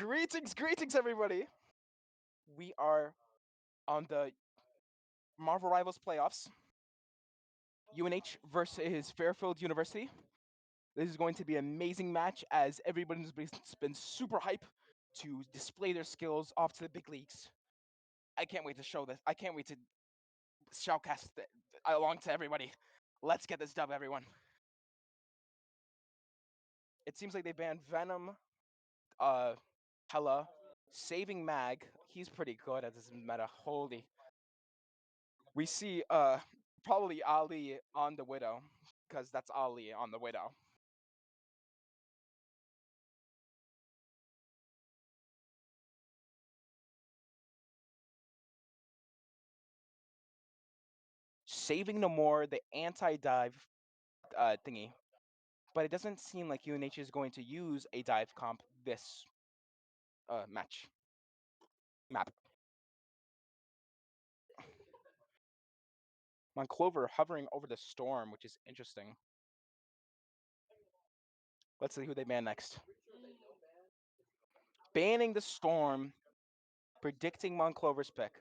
Greetings, everybody. We are on the Marvel Rivals playoffs. UNH versus Fairfield University. This is going to be an amazing match as everybody's been super hype to display their skills off to the big leagues. I can't wait to show this. I can't wait to shoutcast along to everybody. Let's get this dub, everyone. It seems like they banned Venom, Hella, Saving Mag. He's pretty good at this meta. Holy. We see probably Ali on the Widow, because that's Ali on the Widow. Saving no more the anti-dive thingy, but it doesn't seem like UNH is going to use a dive comp this map. Monclover hovering over the storm, which is interesting. Let's see who they ban next. Banning the storm, predicting Monclover's pick.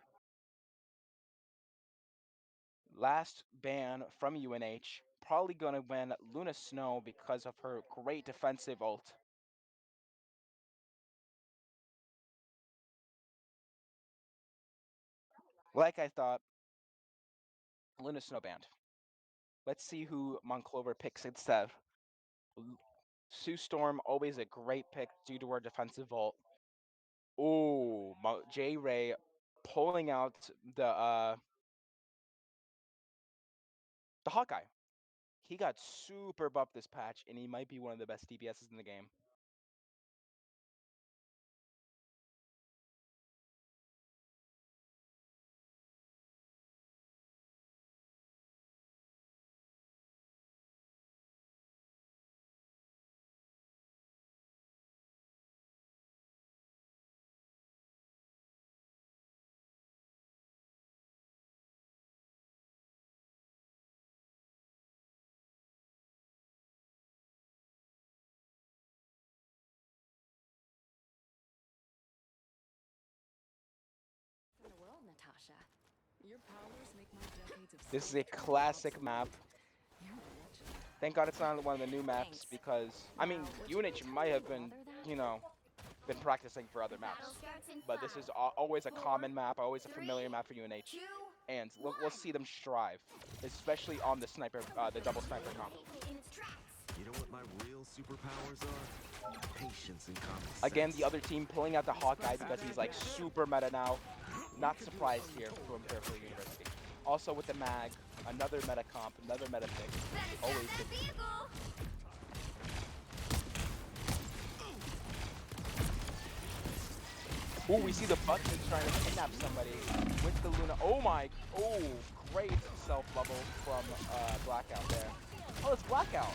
Last ban from UNH, probably going to win Luna Snow because of her great defensive ult. Like I thought, Luna Snow banned. Let's see who Monclover picks instead. Sue Storm, always a great pick due to her defensive ult. Oh, J Ray pulling out the Hawkeye. He got super buffed this patch, and he might be one of the best DPSs in the game. In the world, Natasha. Your powers make my decades of This is a classic map. Thank God it's not one of the new maps because, I mean, UNH might have been, been practicing for other maps. But this is always a common map, always a familiar map for UNH. And we'll see them strive, especially on the sniper, the double sniper comp. You know what my real superpowers are? Patience and common sense. Again, the other team pulling out the Hawkeye because he's like super meta now. Not surprised here from Fairfield University. Also with the Mag, another meta comp, another meta pick. Always good. Ooh, we see the Bucky trying to kidnap somebody with the Luna. Oh my, great self-bubble from Blackout there. Oh, it's Blackout.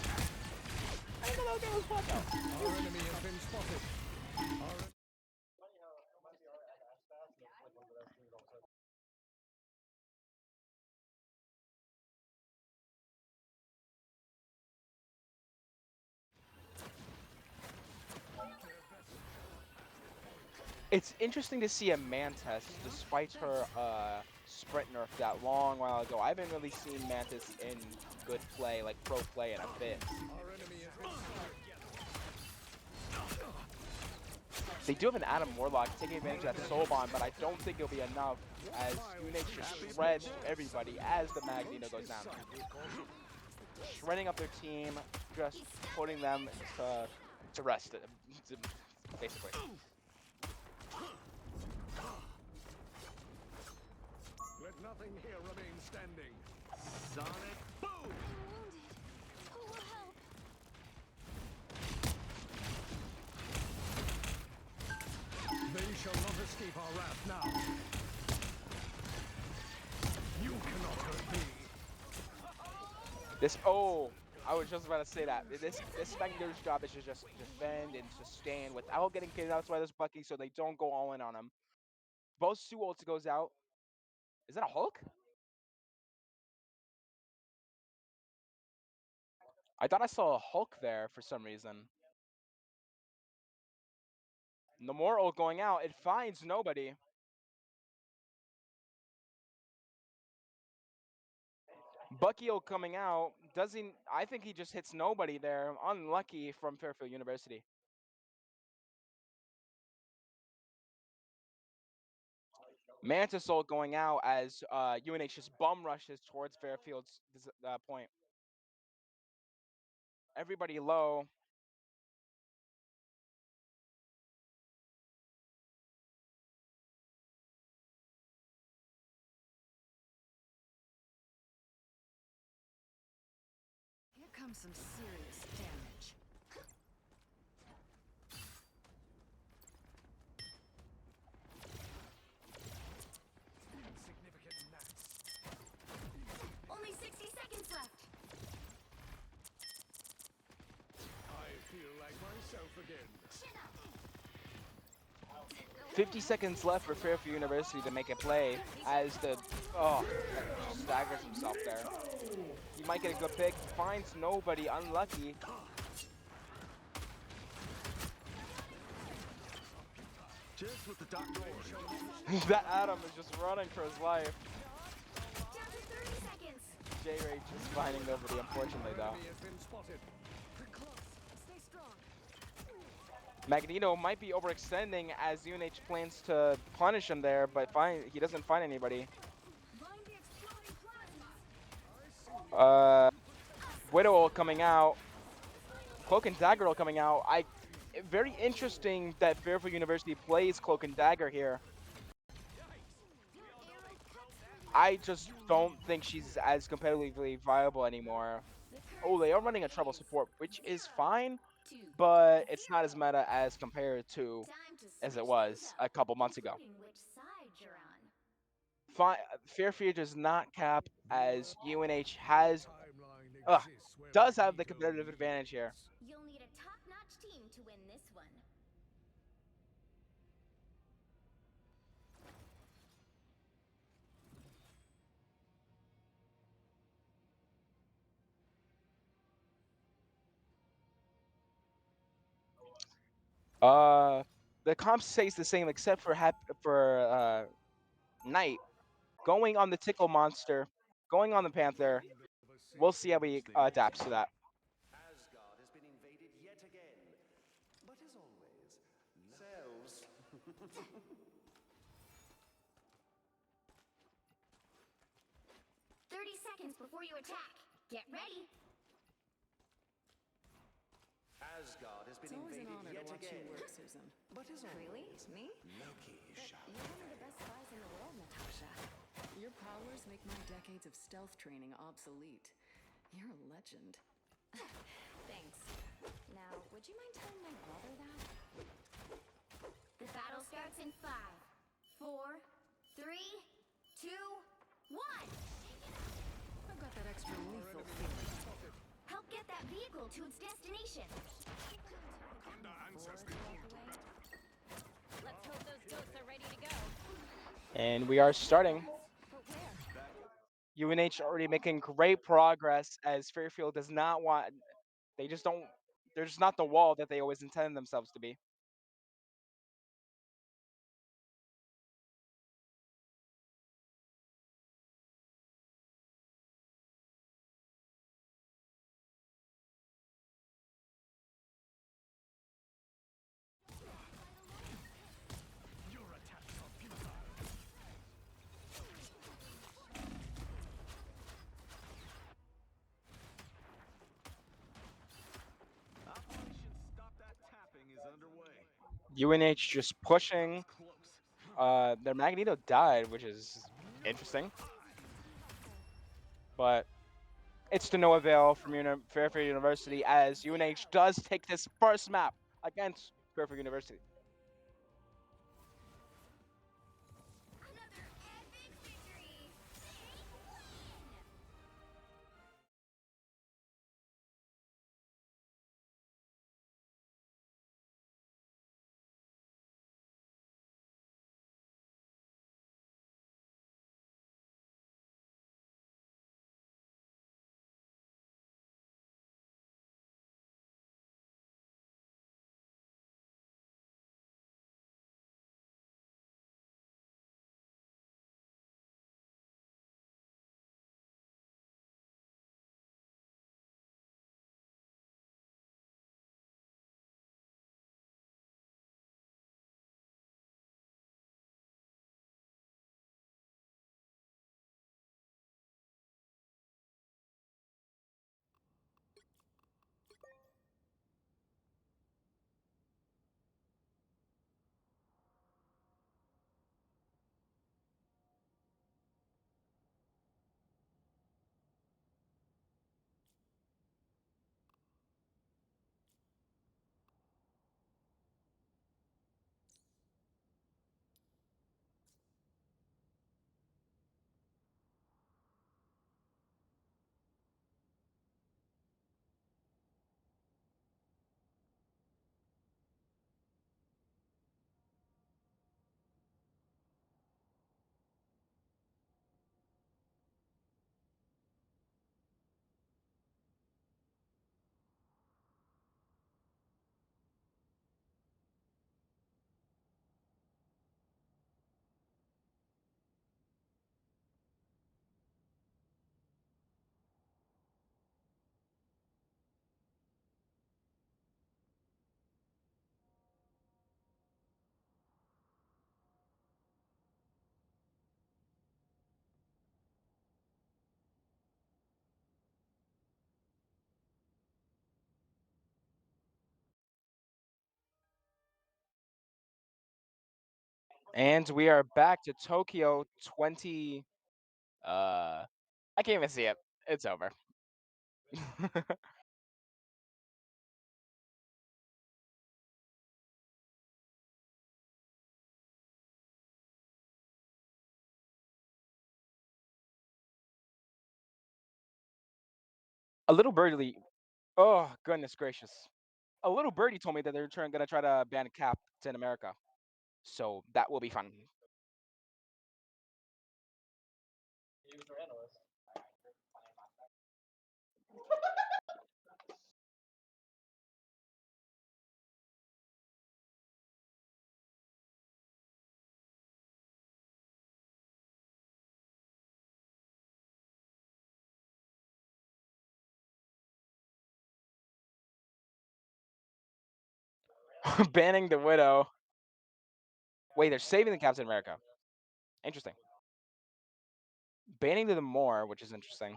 I didn't know that was Blackout. Our enemy has been spotted. It's interesting to see a Mantis, despite her sprint nerf that long while ago. I haven't really seen Mantis in good play, like pro play in a bit. They do have an Adam Warlock taking advantage of that Soul Bond, but I don't think it'll be enough as UNH just shreds everybody as the Magneto goes down. Shredding up their team, just putting them to rest, basically. Let nothing here remain standing. Sonic boom! I'm wounded. Who will help? They shall not escape our wrath now. You cannot hurt me. I was just about to say that. This Spectre's job is to just defend and sustain without getting killed out by this Bucky so they don't go all in on him. Both Sue ults goes out. Is that a Hulk? I thought I saw a Hulk there for some reason. Nomoro going out. It finds nobody. Buckio coming out. Doesn't. I think he just hits nobody there. Unlucky from Fairfield University. Mantisoul going out as UNH just bum rushes towards Fairfield's point. Everybody low. Here comes some serious damage. Significant gnats. Only 60 seconds left. I feel like myself again. 50 seconds left for Fairfield University to make a play as the staggers himself there. He might get a good pick. Finds nobody. Unlucky. Just with the doctor. That Adam is just running for his life. Down to 30 seconds. J-Ray just finding nobody, unfortunately, though. Enemy has been spotted. Close. Stay strong. Magneto might be overextending as UNH plans to punish him there, but he doesn't find anybody. Find the exploding plasma. Widow coming out. Cloak and Dagger coming out. Very interesting that Fairfield University plays Cloak and Dagger here. I just don't think she's as competitively viable anymore. Oh, they are running a trouble support, which is fine, but it's not as meta as compared to as it was a couple months ago. Which side you're on. Fairfield does not cap as UNH has Timeline exists where does have the Magneto competitive advantage here. lives. You'll need a top-notch team to win this one. The comp stays the same except for Knight going on the Tickle Monster, going on the Panther. We'll see how he adapts to that. Asgard has been invaded yet again. But as always, cells. 30 seconds before you attack. Get ready. Asgard has been It's always an invaded honor to yet watch again. you work, Susan. But as always, Really? Me? Loki shall. You're one of the best spies in the world, Natasha. Your powers make my decades of stealth training obsolete. You're a legend. Thanks. Now, would you mind telling my brother that? The battle starts in 5, 4, 3, 2, 1. I've got that extra lethal feeling. Help get that vehicle to its destination. Let's hope those goats are ready to go. And we are starting. But where? UNH already making great progress as Fairfield does not want. They just don't. They're just not the wall that they always intended themselves to be. Operation Stop That Tapping is underway. UNH just pushing. Their Magneto died, which is interesting. But it's to no avail from Fairfield University as UNH does take this first map against Fairfield University. And we are back to Tokyo 20. I can't even see it. It's over. A little birdie. Oh goodness gracious! A little birdie told me that they're gonna try to ban Captain America, so that will be fun. Banning the Widow. Wait, they're saving the Captain America. Interesting. Banning the Moore, which is interesting.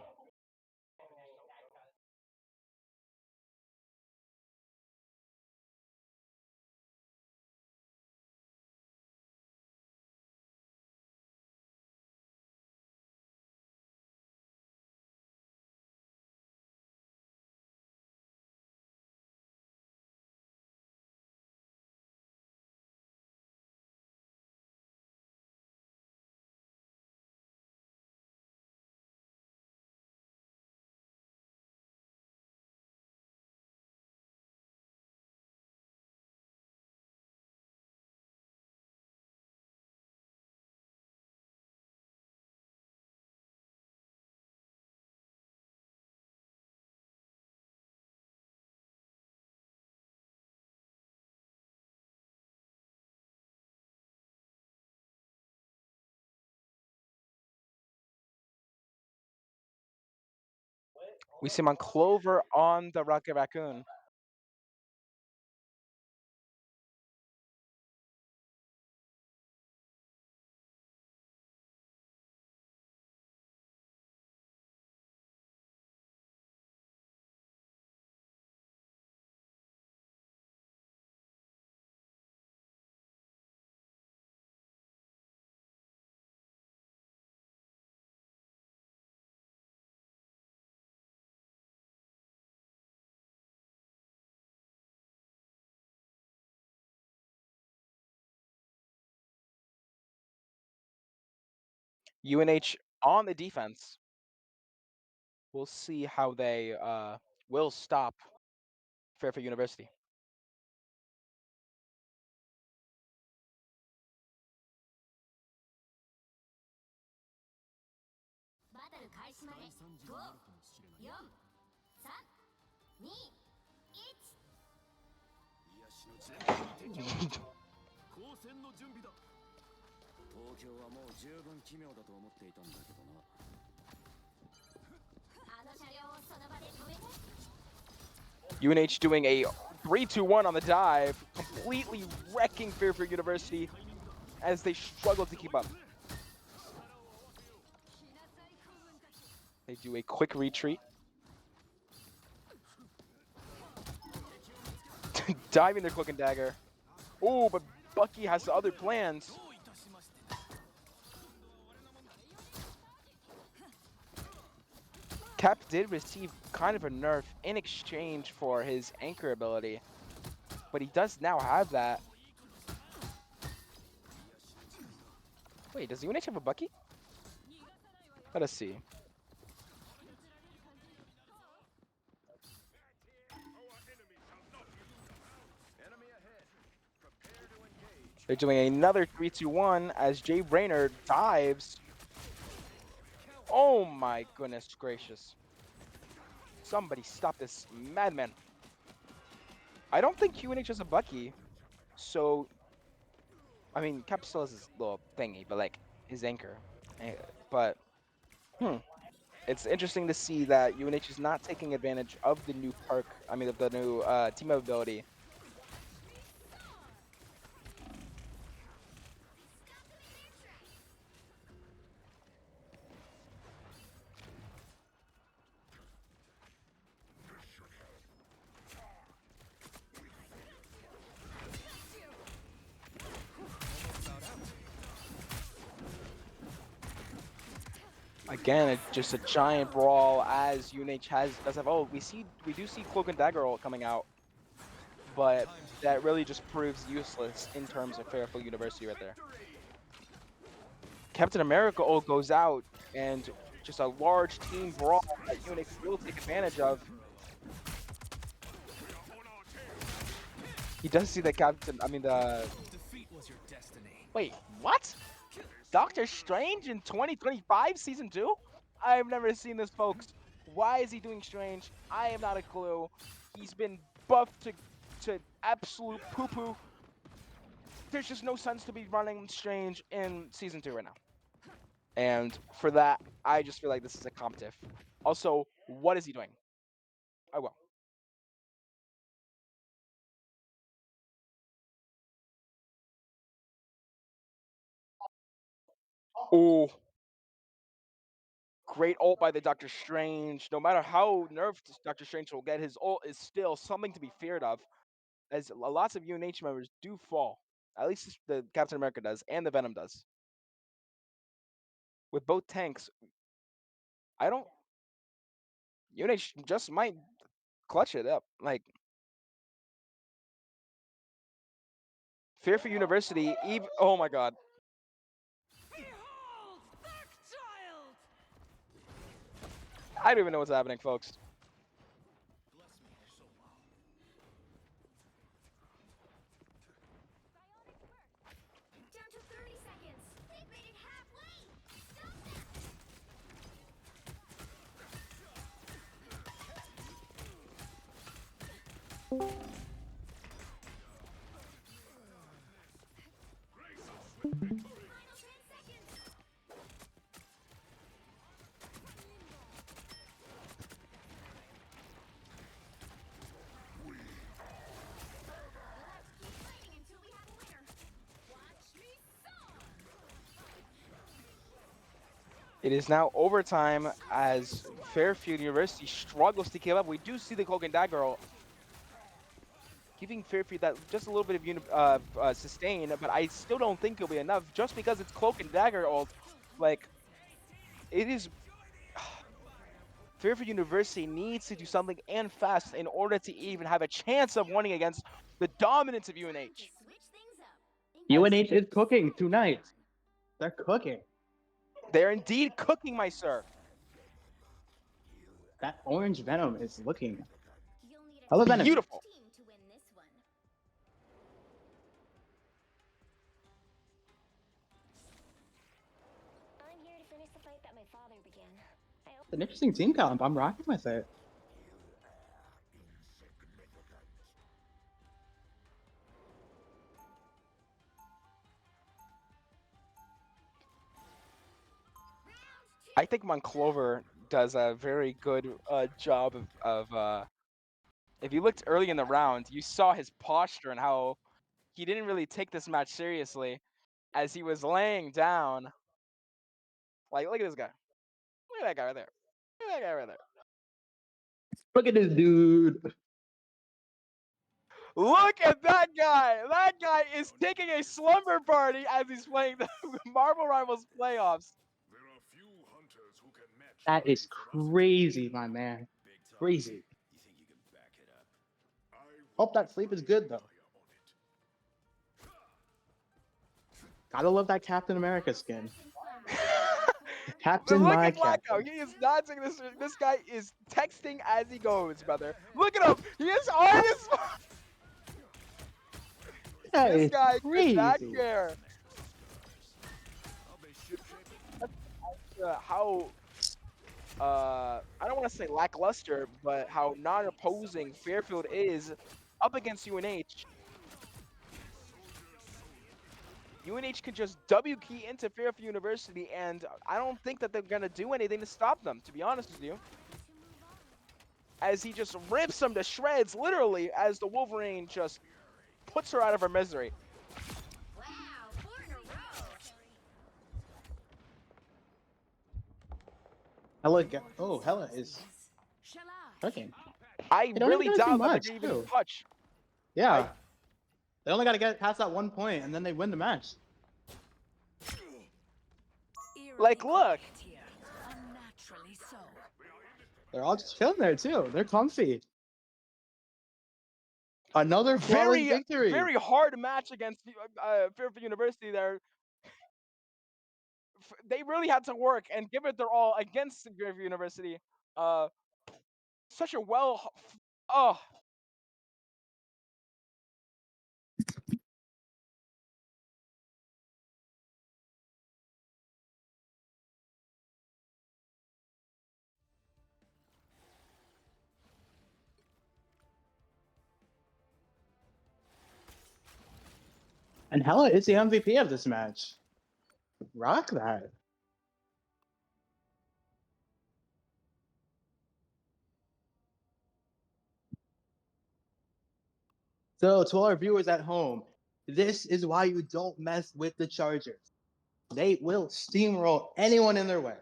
We see him on Clover on the Rocket Raccoon. UNH on the defense. We'll see how they will stop Fairfield University. バトル開始まで5、4、3、2、1。癒しの時代に敵は光線の準備だ。東京はもう十分奇妙だと思っていたんだけどな。あの車両をその場で止めて。 UNH doing a 3-2-1 on the dive, completely wrecking Fairfield University as they struggle to keep up. They do a quick retreat. Diving their cloak and dagger. Oh, but Bucky has other plans. Cap did receive kind of a nerf in exchange for his anchor ability, but he does now have that. Wait, does UNH have a Bucky? Let us see. They're doing another 3-2-1 as Jay Rayner dives. Oh my goodness gracious. Somebody stop this madman. I don't think UNH has a Bucky, so I mean Cap still has his little thingy, but like his anchor. But it's interesting to see that UNH is not taking advantage of the new perk. I mean of the new team up ability. Again, just a giant brawl as UNH does have. Oh, we do see Cloak and Dagger ult coming out, but that really just proves useless in terms of Fairfield University right there. Captain America ult goes out, and just a large team brawl that UNH will take advantage of. He does see the captain. I mean the. Defeat was your destiny. Wait, what? Doctor Strange in 2025 season 2? I've never seen this, folks. Why is he doing Strange? I have not a clue. He's been buffed to absolute poo poo. There's just no sense to be running Strange in season 2 right now. And for that, I just feel like this is a comp diff. Also, what is he doing? Oh well. Oh, great ult by the Doctor Strange. No matter how nerfed Doctor Strange will get, his ult is still something to be feared of, as lots of UNH members do fall. At least the Captain America does, and the Venom does. With both tanks, I don't. UNH just might clutch it up. Like Fairfield University, even. Oh my God. Behold, Dark Child! I don't even know what's happening, folks. Bless me, so well. Down to 30 seconds. They've made it halfway. Stop them. Final 10 seconds. Let's keep fighting until we have a winner. Watch me soar. It is now overtime as Fairfield University struggles to keep up. We do see the Cloak and Dagger ult, giving Fairfield that just a little bit of sustain, but I still don't think it'll be enough just because it's Cloak and Dagger ult. Like, it is. Fairfield University needs to do something and fast in order to even have a chance of winning against the dominance of UNH. Switch things up. UNH is cooking tonight. They're cooking. They're indeed cooking, my sir. That orange Venom is looking. You'll need a Hello, Venom. Beautiful. team to win this one. I'm here to finish the fight that my father began. It's an interesting team comp. I'm rocking with it. I think Monclover does a very good job of if you looked early in the round, you saw his posture and how he didn't really take this match seriously as he was laying down. Like, look at this guy. Look at that guy right there. Look at that guy right there. Look at this dude. Look at that guy. That guy is taking a slumber party as he's playing the Marvel Rivals playoffs. There are few hunters who can match That your is ferocity. crazy, my man. Big time. Crazy. You think you can back it up? I Hope that sleep is good, though. tire on it. Gotta love that Captain America skin. But Captain look my at Blackout. Captain. He is not taking this. This guy is texting as he goes, brother. Look at him. He is on his phone. That This is guy could not crazy. care I'll be ship-shape. how I don't want to say lackluster, but how non-opposing Fairfield is up against UNH. UNH can just W key into Fairfield University, and I don't think that they're gonna do anything to stop them, to be honest with you. As he just rips them to shreds, literally, as the Wolverine just puts her out of her misery. Wow, 4 in a row. Hella is cooking. I They don't really even gotta do doubt that much, they're gonna even too. touch. Yeah. They only gotta get past that 1 point, and then they win the match. Like, look. They're all just chilling there too. They're comfy. Another flawless Very, victory. very hard match against Fairfield University there. They really had to work and give it their all against Fairfield University. Such a well. Oh, And Hella is the MVP of this match. Rock that. So, to all our viewers at home, this is why you don't mess with the Chargers. They will steamroll anyone in their way.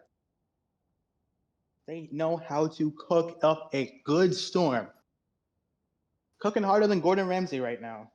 They know how to cook up a good storm. Cooking harder than Gordon Ramsay right now.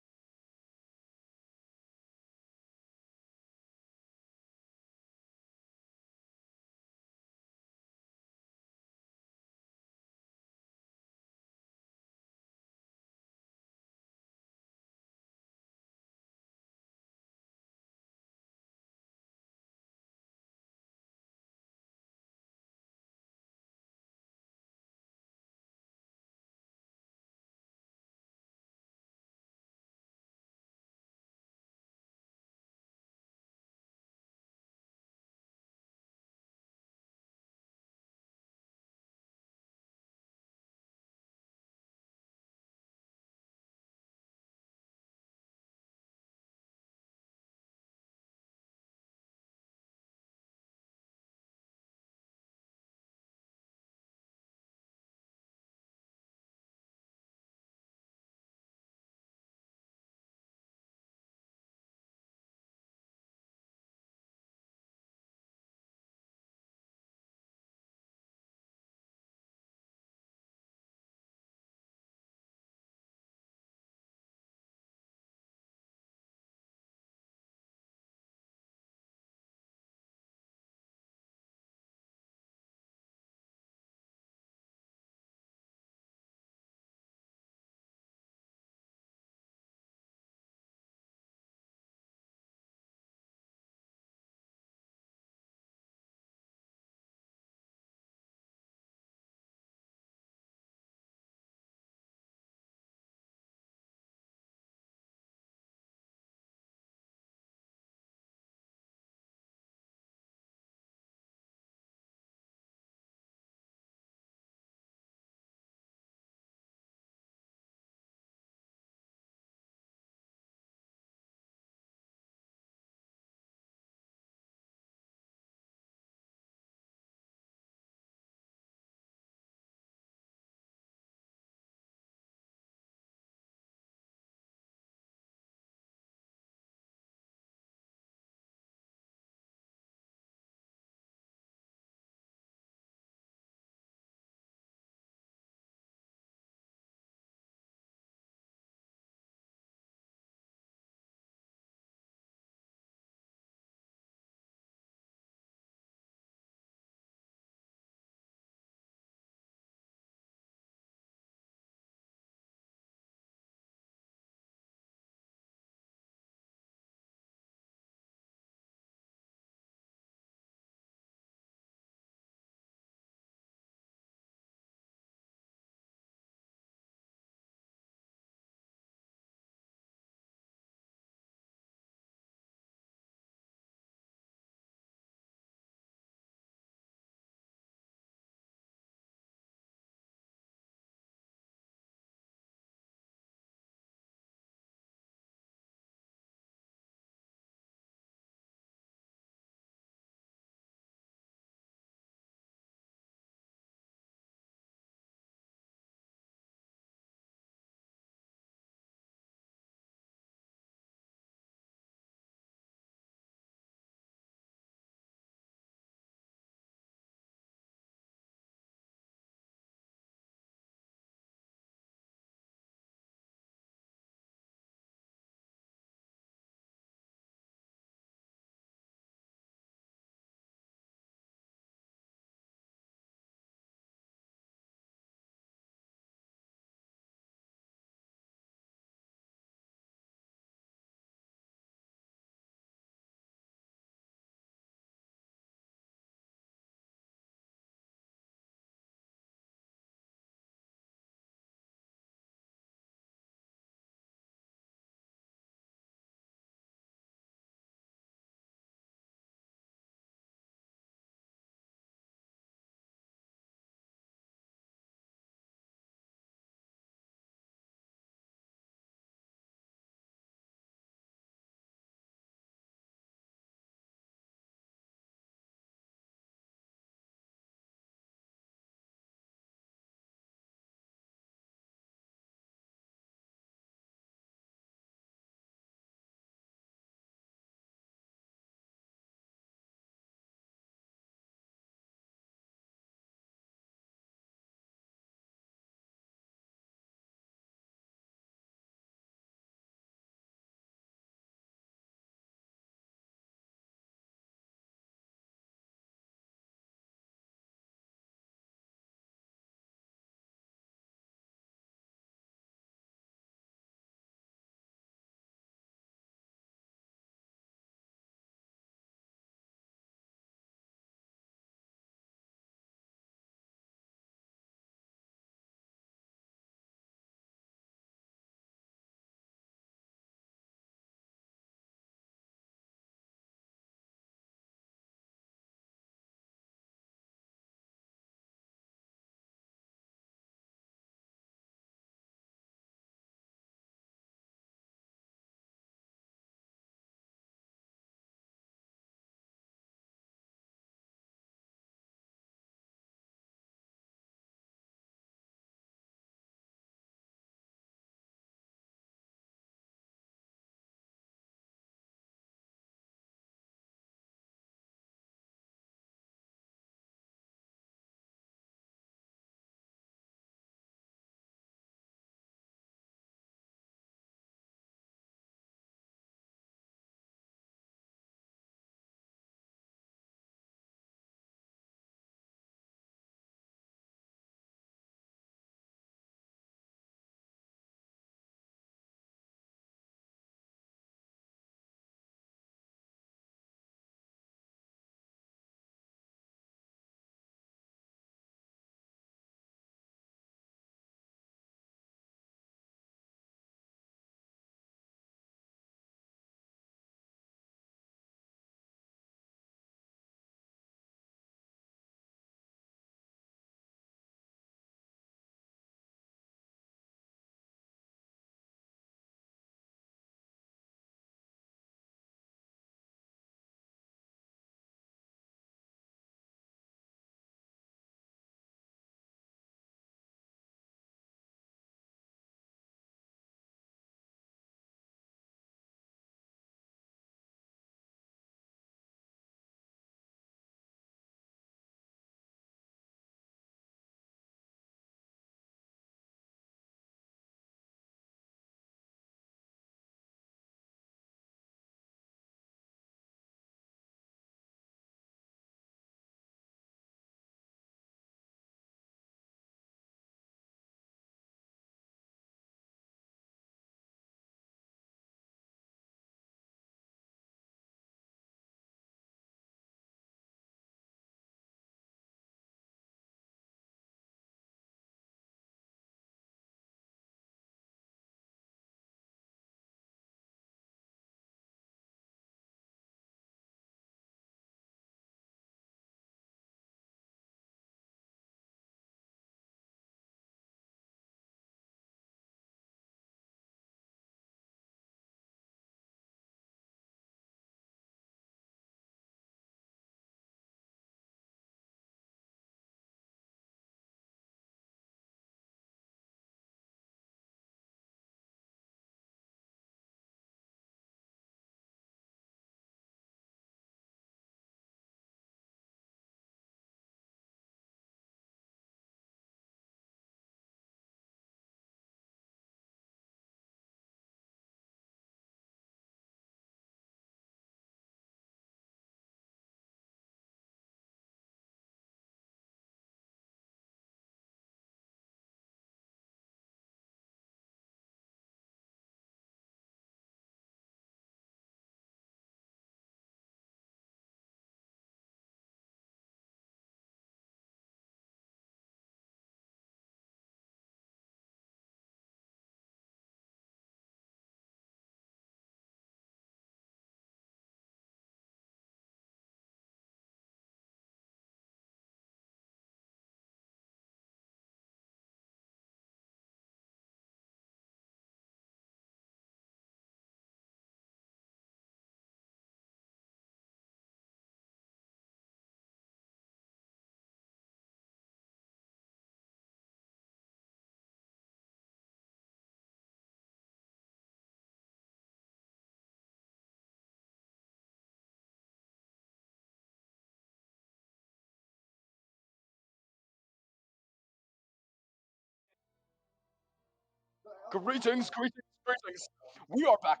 Greetings, greetings, greetings. We are back.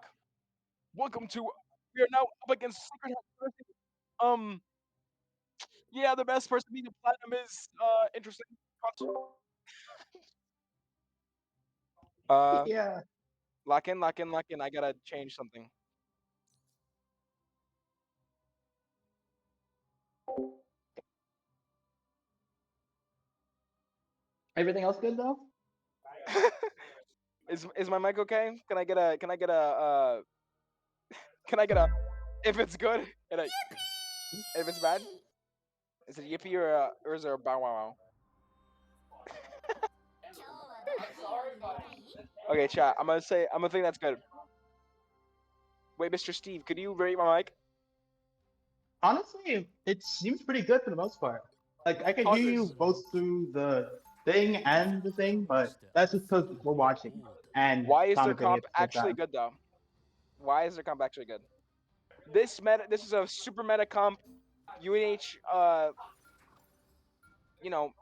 Welcome to. We are now up against Secret Heart University. Um, yeah, the best person being a platinum is interesting. Uh, Yeah. lock in, lock in, lock in. I gotta change something. Everything else good though? Is my mic okay? Can I get a if it's good and if it's bad? Is it yippee or is there a bow wow wow? Okay, chat. I'm gonna think that's good. Wait, Mr. Steve, could you rate my mic? Honestly, it seems pretty good for the most part. Like I can hear you Congress. both through the thing and the thing, but that's just because we're watching and Why is their commentating comp at the same actually time. good though? Why is their comp actually good? This is a super meta comp. UNH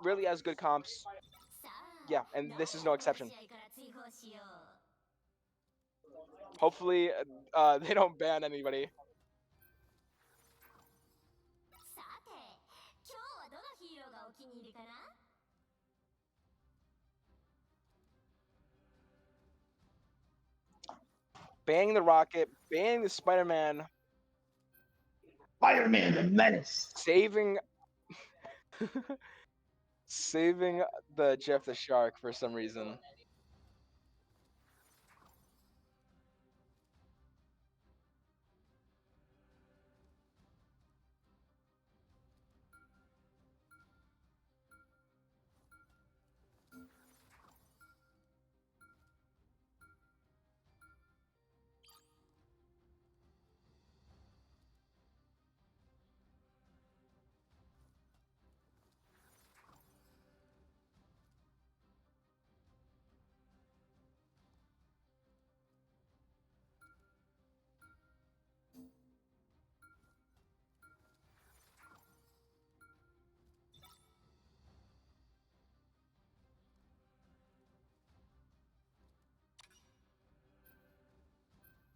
really has good comps. Yeah, and this is no exception. Hopefully they don't ban anybody. Banning the Rocket, banning the Spider-Man, Spider-Man the Menace. saving saving the Jeff the Shark for some reason.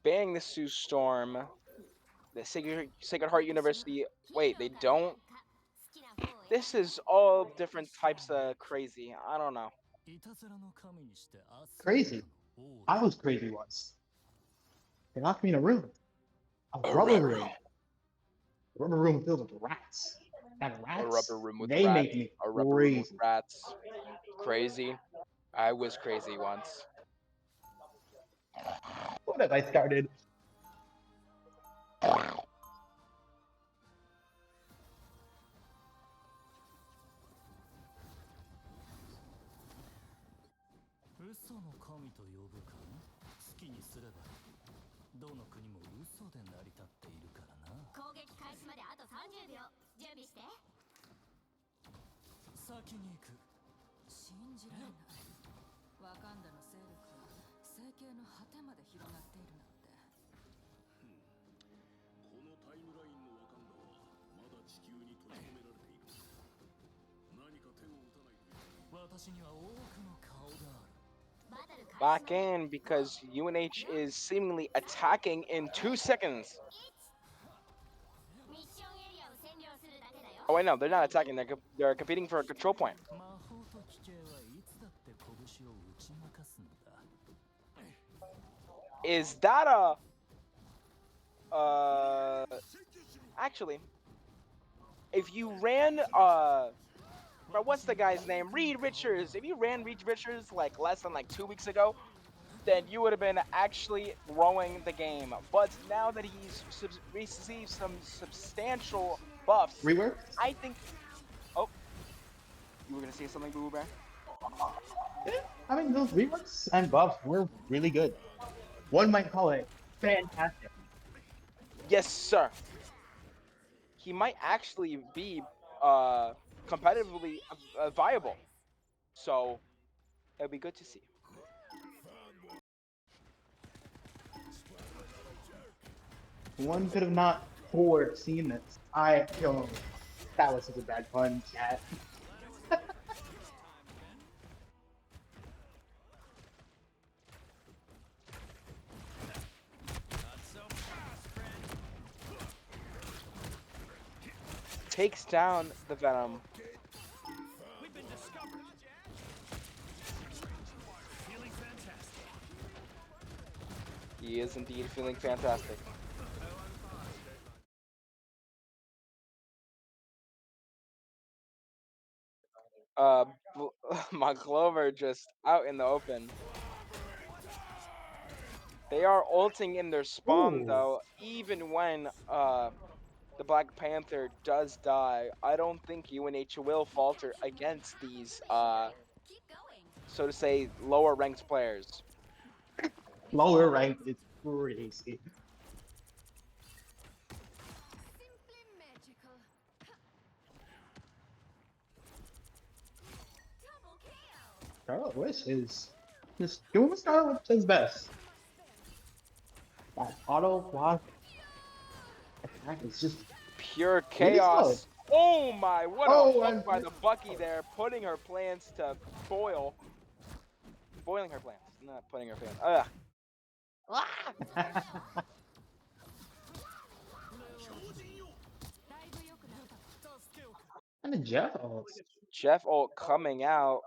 Banning the Sue Storm, the Sacred Heart University. Wait, they don't. This is all different types of crazy. I don't know. Crazy. I was crazy once. They locked me in a room. A A rubber rubber, room. A rubber room filled with rats. And a rats, rubber room with they rats. make me A rubber room with crazy. rats. Crazy. I was crazy once. What have I started? Back Back in because UNH is seemingly attacking in 2 seconds. Oh wait, no, they're not attacking. They're competing for a control point. Is that a actually? If you ran bro, what's the guy's name? Reed Richards. If you ran Reed Richards like less than like 2 weeks ago, then you would have been actually growing the game. But now that he's received some substantial buffs, rework? I think. Oh, you were gonna say something, Boo Boo Bear? Yeah, I mean, those reworks and buffs were really good. One might call it fantastic. Yes, sir. He might actually be competitively viable. So it'll be good to see. One could have not foreseen this. That was such a bad pun, chat. takes down the Venom. We've been discovered. Feeling fantastic. He is indeed feeling fantastic. Uh, my Clover just out in the open. They are ulting in their spawn Ooh. though, even when the Black Panther does die. I don't think UNH will falter against these Keep going. so to say lower ranked players. Lower rank is crazy. Simply magical. Double KO. Scarlet Witch is just doing what Scarlet Witch does best. That auto block attack is just Pure really solid. chaos. Oh my, what a Oh, hook and by the Bucky there, putting her plans to boil. Boiling her plans, not putting her plans. Ugh. and the Jeff ults. Jeff ult coming out.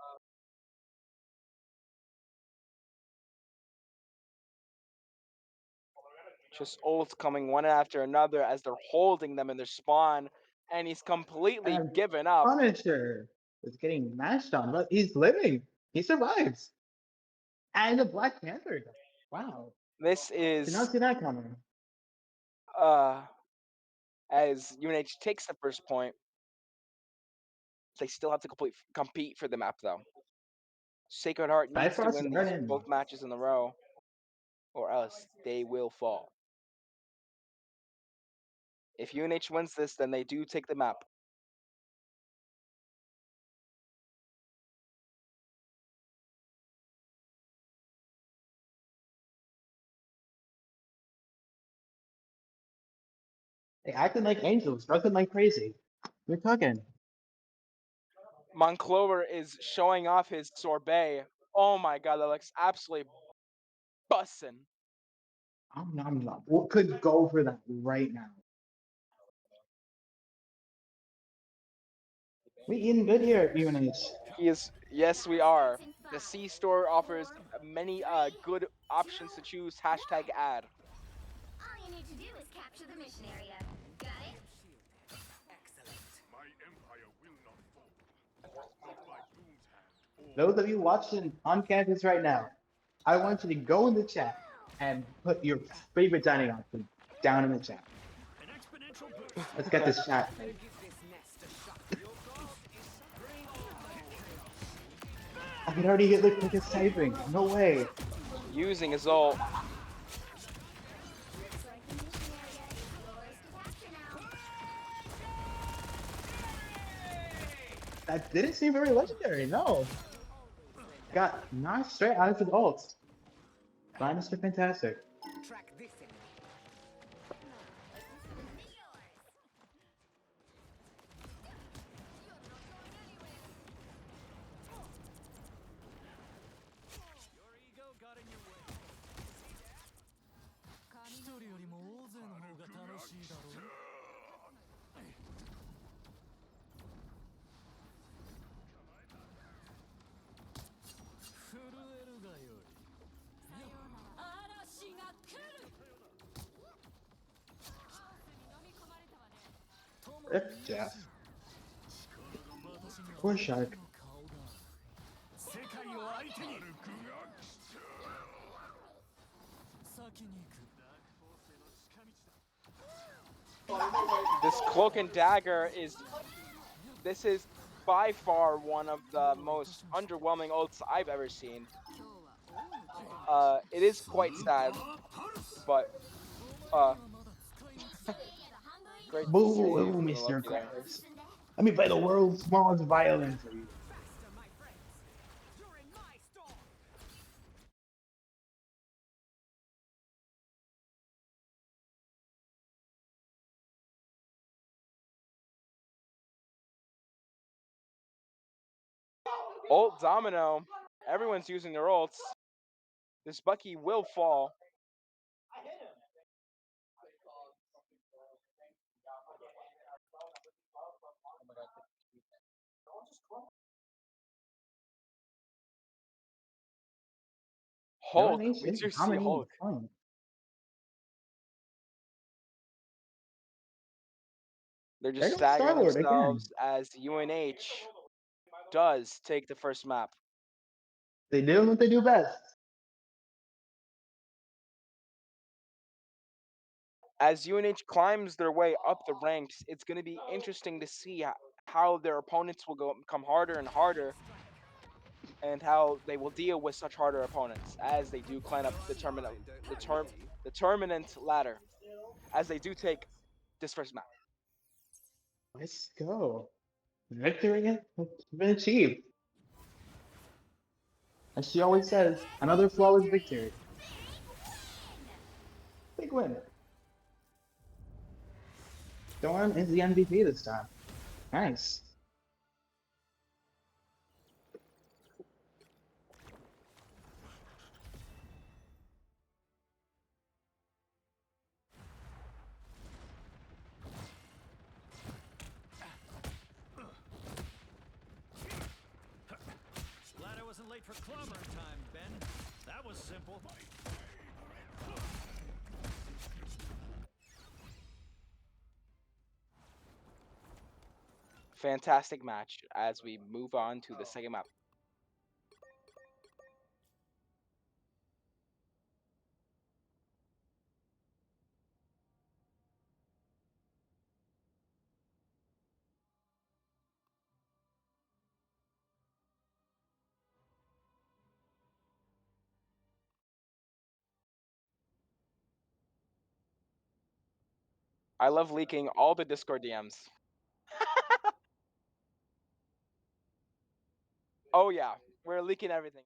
Just ults coming one after another as they're holding them in their spawn, and he's completely And given up. Punisher is getting mashed on, but he's living. He survives. And the Black Panther. Wow. This Did not is see that coming. uh as UNH takes the first point. They still have to compete for the map though. Sacred Heart needs to Bifrost win these Garden. both matches in a row, or else they will fall. If UNH wins this, then they do take the map. They acting like angels, nothing like crazy. We're talking. Monclover is showing off his sorbet. Oh my god, that looks absolutely bussin'. I'm not. What could go for that right now? We eating good here at UNH. He is, yes, we are. The C store offers many good options to choose. Hashtag ad. All you need to do is capture the mission area. Got it? My empire will not fall. Not by Doom's hand or Those of you watching on campus right now, I want you to go in the chat and put your favorite dining option down in the chat. an exponential boost. Let's get this chat. I can already get the quickest typing. No way. Using his ult. Looks like the mission area is yours to capture now. That didn't seem very legendary, no. Got knocked straight out of his ult. By Mr. Fantastic. Your ego got in your way. 一人よりも大勢の方が楽しいだろう。震えるがよい。嵐が来る。 Rip Jeff. Poor Shark. 世界を相手に。先に行く。 This cloak and dagger is. This is by far one of the most underwhelming ults I've ever seen. It is quite sad, but great to Boo, see you, Mr. Lucky there. Krabs. Let me play the world's smallest violin for you. Ult Domino. Everyone's using their ults. This Bucky will fall. UNH Hold. We is do see dominating hold. the point. They're There just goes staggering Star-Lord again. themselves as UNH does take the first map. They do what they do best. As UNH climbs their way up the ranks, it's going to be interesting to see how their opponents will come harder and harder, and how they will deal with such harder opponents as they do climb up the tournament ladder, as they do take this first map. Let's go. Victory has been achieved. As she always says, another flawless victory. Big win. Storm is the MVP this time. Nice. Glad I wasn't late for clobbering time, Ben. That was simple. Fantastic match as we move on to the second map. I love leaking all the Discord DMs. Oh yeah, we're leaking everything.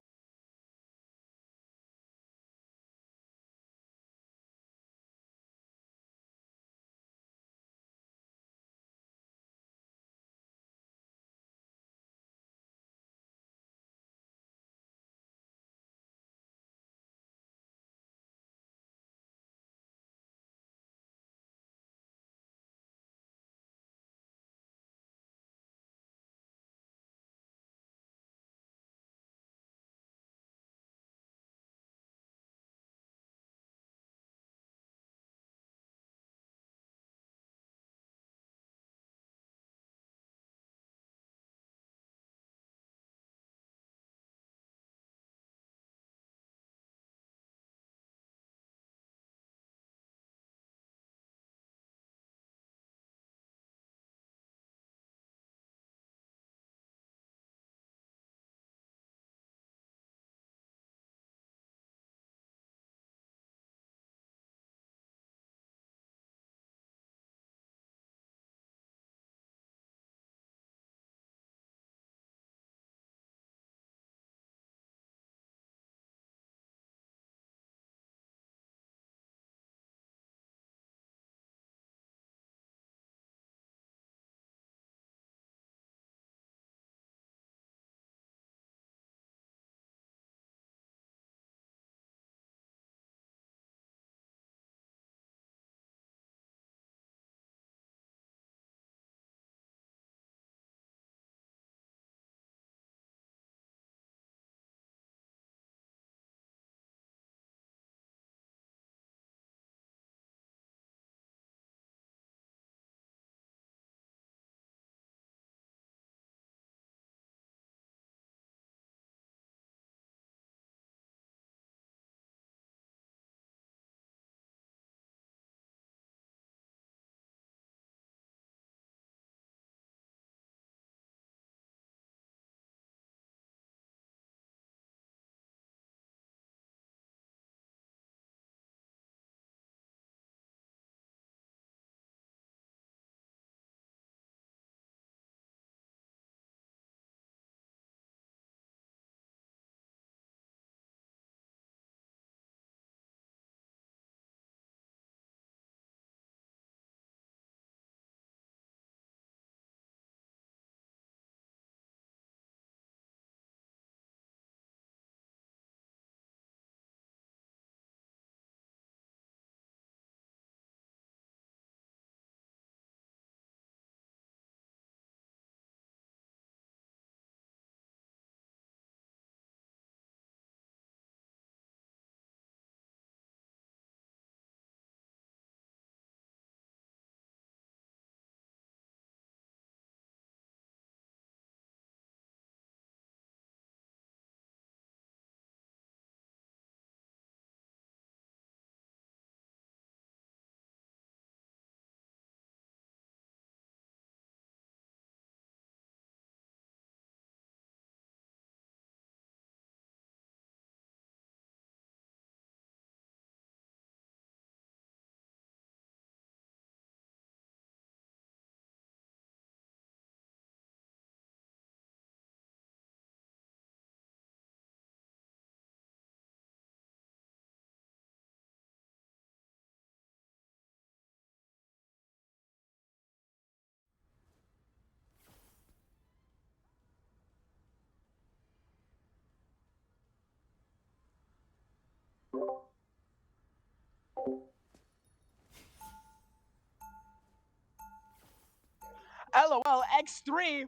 LOL X3.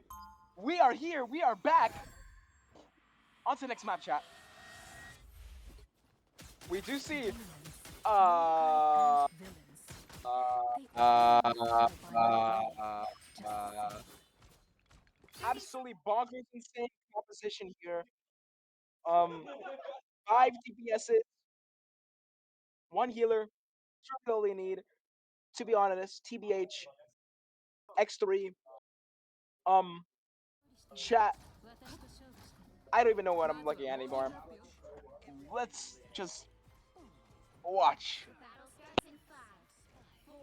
We are here. We are back. On to the next map, chat. We do see. Uh. Uh. Uh. uh, Absolutely bonkers, insane composition here. Um, 5 DPSs, one healer, two kill they need. To be honest, TBH, X3, um, chat. I don't even know what I'm looking at anymore. Let's just watch. Battle starts in 5, 4,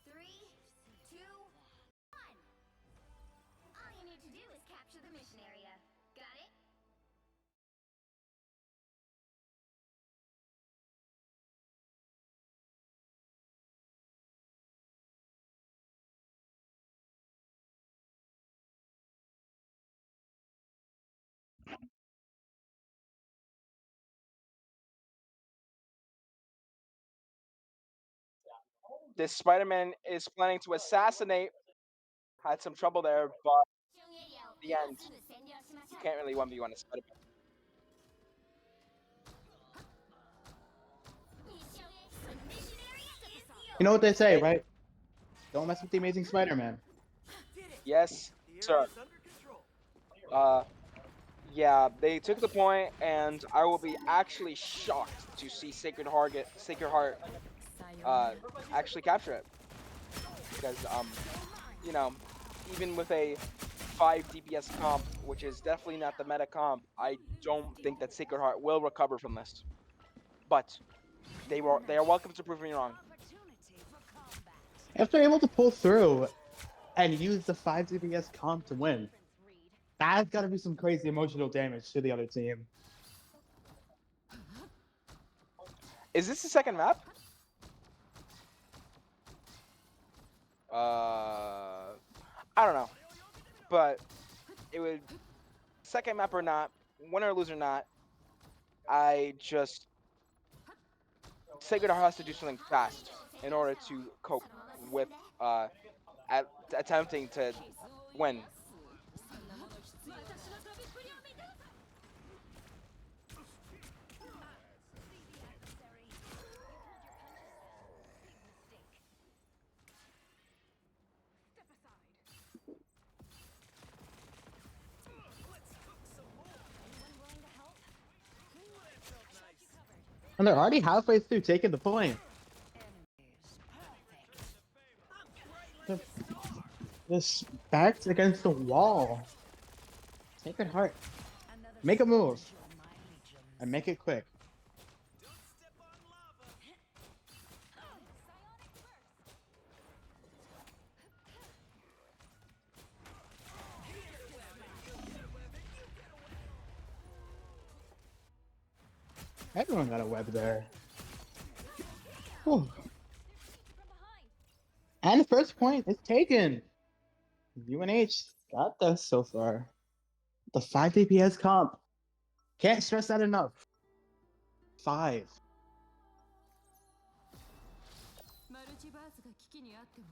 3, 2, 1. All you need to do is capture the mission area. Got it? This Spider-Man is planning to assassinate. Had some trouble there, but in the end, you can't really 1v1 a Spider-Man. You know what they say, right? Don't mess with the Amazing Spider-Man. Yes, sir. Yeah, they took the point, and I will be actually shocked to see Sacred Heart, actually capture it. Because you know, even with a 5 DPS comp, which is definitely not the meta comp, I don't think that Sacred Heart will recover from this. But they are welcome to prove me wrong. If they're able to pull through and use the 5 DPS comp to win, that's got to be some crazy emotional damage to the other team. Is this the second map? I don't know, but it would second map or not, win or lose or not. I just Sacred Heart has to do something fast in order to cope with attempting to win. And they're already halfway through taking the point. Just backed against the wall. Sacred Heart. Make a move. And make it quick. Everyone got a web there. Whew. And the first point is taken. UNH got this so far. The 5 DPS comp. Can't stress that enough. 5. マルチバースが危機にあっても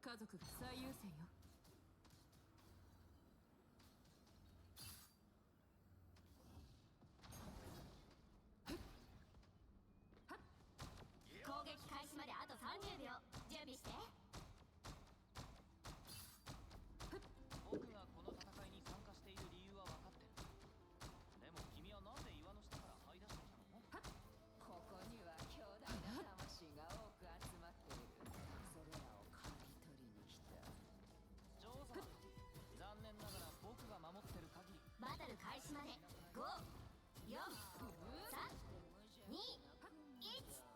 家族が最優先よ。攻撃開始まであと30秒。準備して。僕がこの戦いに参加している理由は分かってる。でも君はなんで岩の下から這い出してきたの？ここには強大な魂が多く集まっている。それらを刈り取りに来た。女王様、残念ながら僕が守ってる限り。バトル開始まで5、4、3、2、1。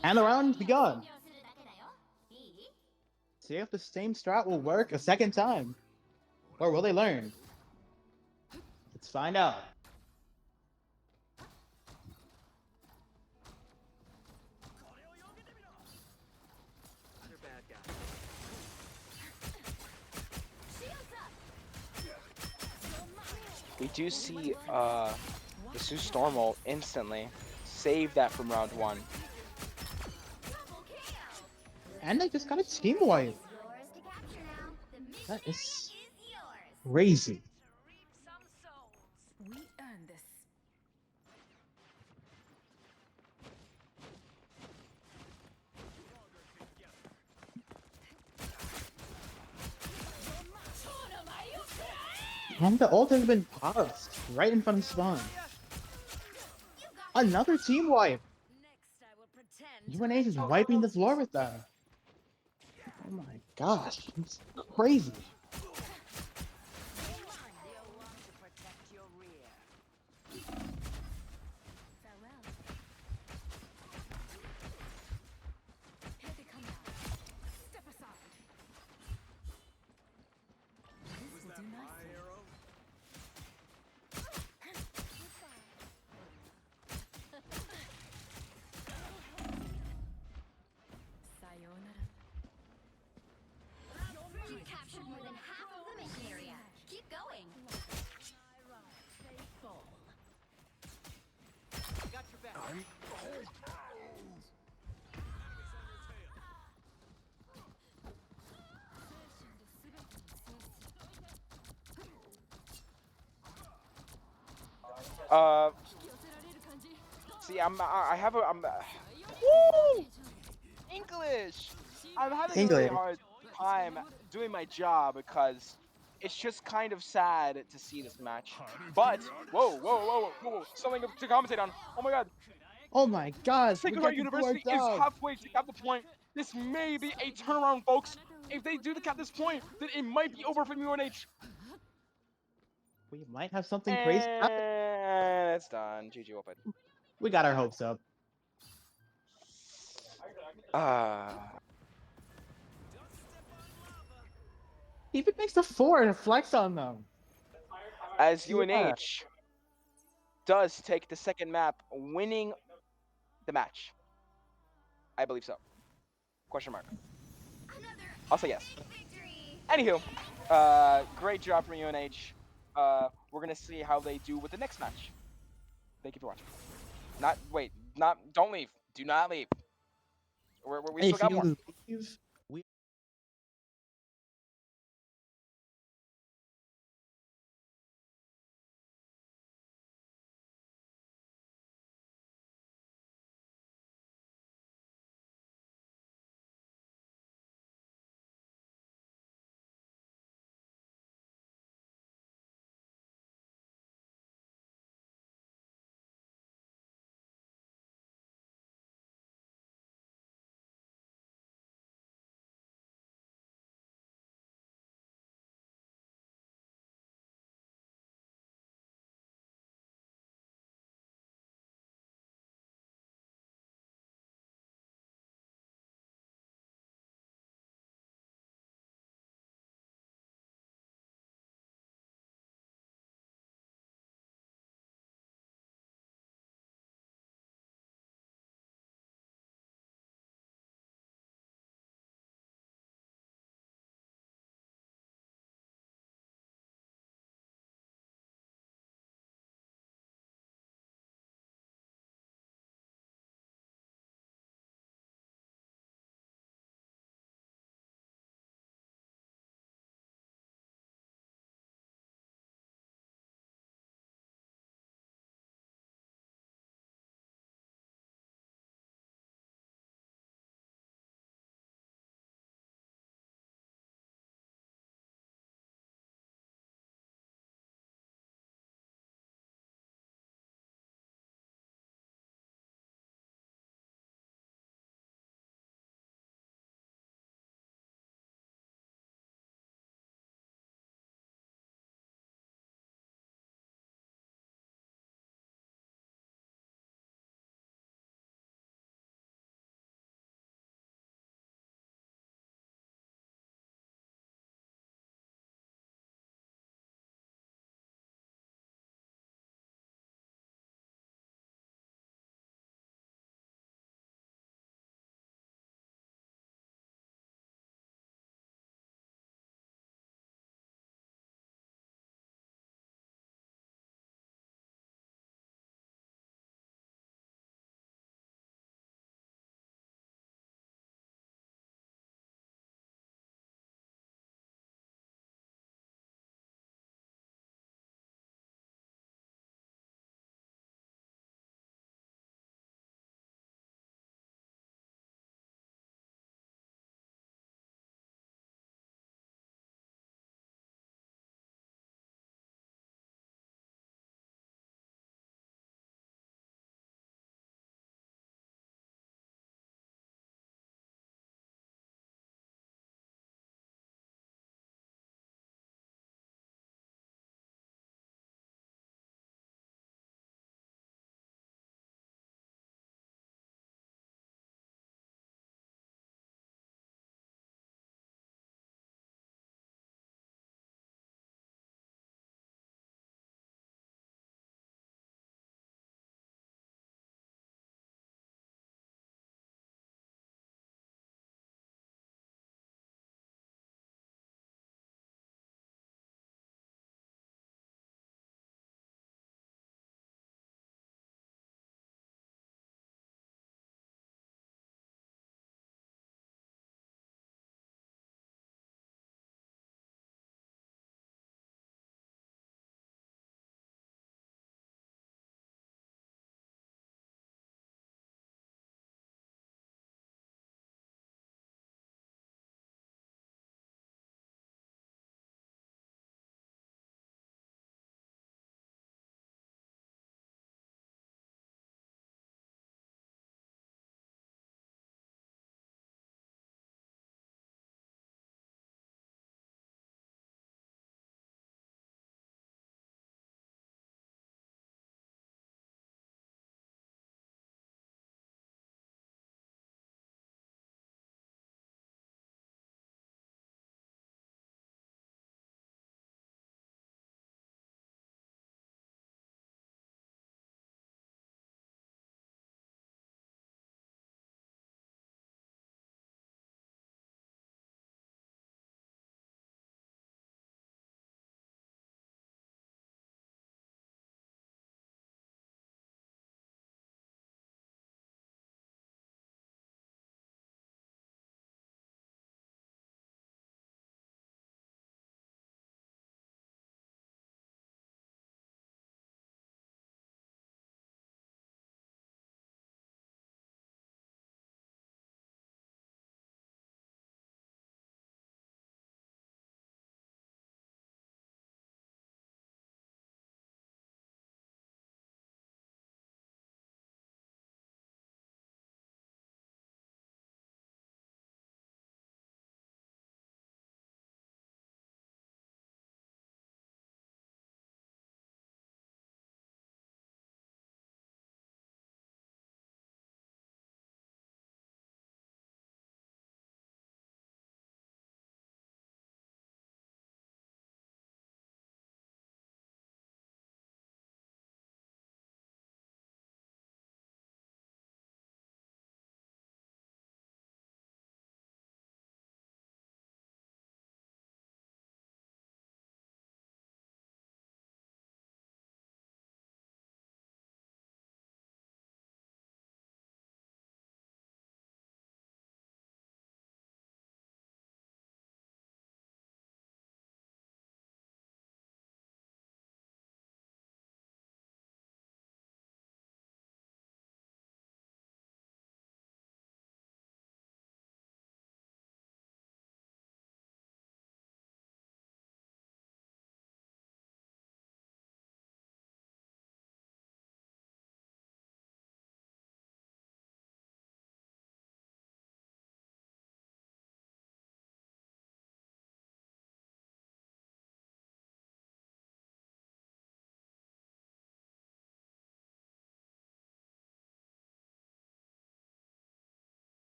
And the round's begun. するだけだよ。いい？ See if the same strat will work a second time. Or will they learn? Let's find out. We do see the Sue Storm ult instantly save that from round 1. And they just got a team wipe. Yours to capture That is is yours. crazy. We earn this. And the ult has been paused right in front of spawn. Another team wipe. Next, I will pretend. UNH is wiping the floor with that. Oh my gosh, it's crazy. You'll want to protect your rear. Farewell. Here they come now. Step aside. This will do nicely. Sayonara. You captured more than half of the mission area. Keep going. Faithful. Uh, see, I have a, woo! English. I'm having a really English. hard time doing my job because it's just kind of sad to see this match. But whoa, something to commentate on. Oh my God, Oh my gosh, we Sacred get Heart to do our University is job. halfway to cap the point. This may be a turnaround, folks. If they do the cap this point, then it might be over for UNH. We might have something crazy happen. And it's done. GG open. We got our hopes up. He even makes the 4 and flex on them. As Yeah. UNH does take the second map, winning the match. I believe so. Question mark. Another I'll say yes. victory. Anywho, great job from UNH. We're gonna see how they do with the next match. Thank you for watching. Don't leave. Do not leave. We still If got more. you leave,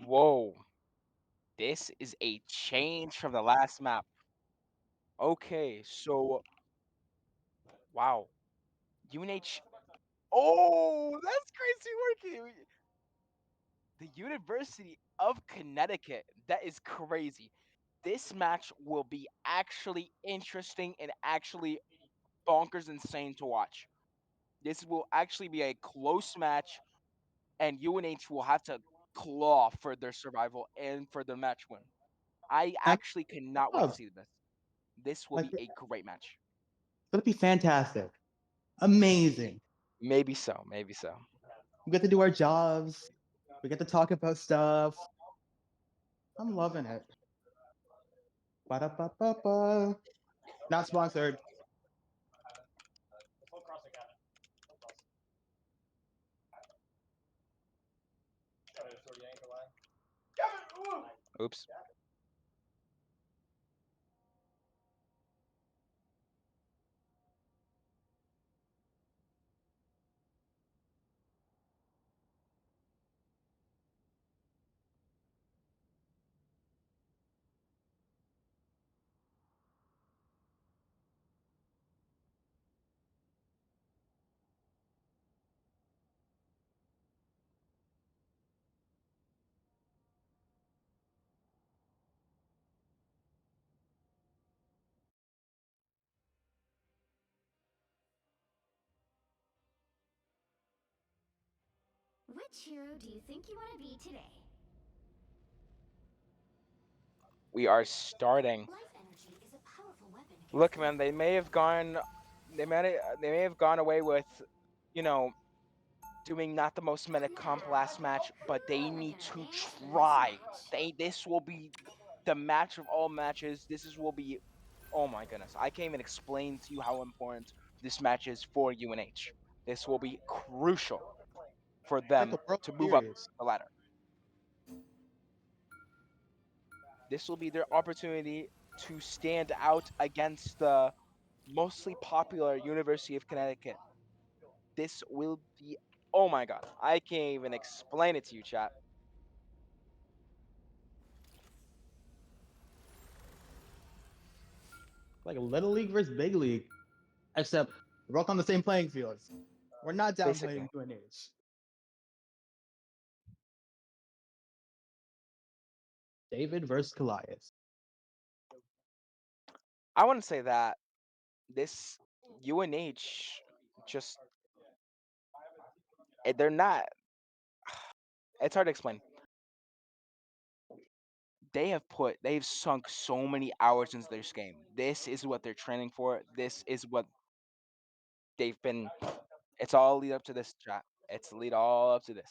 Whoa. This is a change from the last map. Okay, so wow. UNH. Oh, that's crazy working. The University of Connecticut. That is crazy. This match will be actually interesting and actually bonkers insane to watch. This will actually be a close match, and UNH will have to claw for their survival and for their match win. I And actually cannot wait to clubs, see this. This will like be it's a great match. gonna be fantastic, amazing. Maybe so. Maybe so. We get to do our jobs. We get to talk about stuff. I'm loving it. Ba-da-ba-ba-ba. Not sponsored. Oops. Which hero do you think you want to be today? We are starting. Life energy is a powerful weapon against Look, man, they may have gone. They may have gone away with, you know, doing not the most meta comp last match, but they We're need gonna to dance for this try. match. This will be the match of all matches. Will be, oh my goodness, I can't even explain to you how important this match is for UNH. This will be crucial for Like them a World to move up Series. the ladder. This will be their opportunity to stand out against the mostly popular University of Connecticut. This will be, oh my god, I can't even explain it to you, chat. Like a little league versus big league. Except we're both on the same playing field. We're not Basically, downplaying UNH. David versus Goliath. I want to say that this UNH just they're not. It's hard to explain. They've sunk so many hours into this game. This is what they're training for. This is what they've been. It's all lead up to this chat. It's lead all up to this.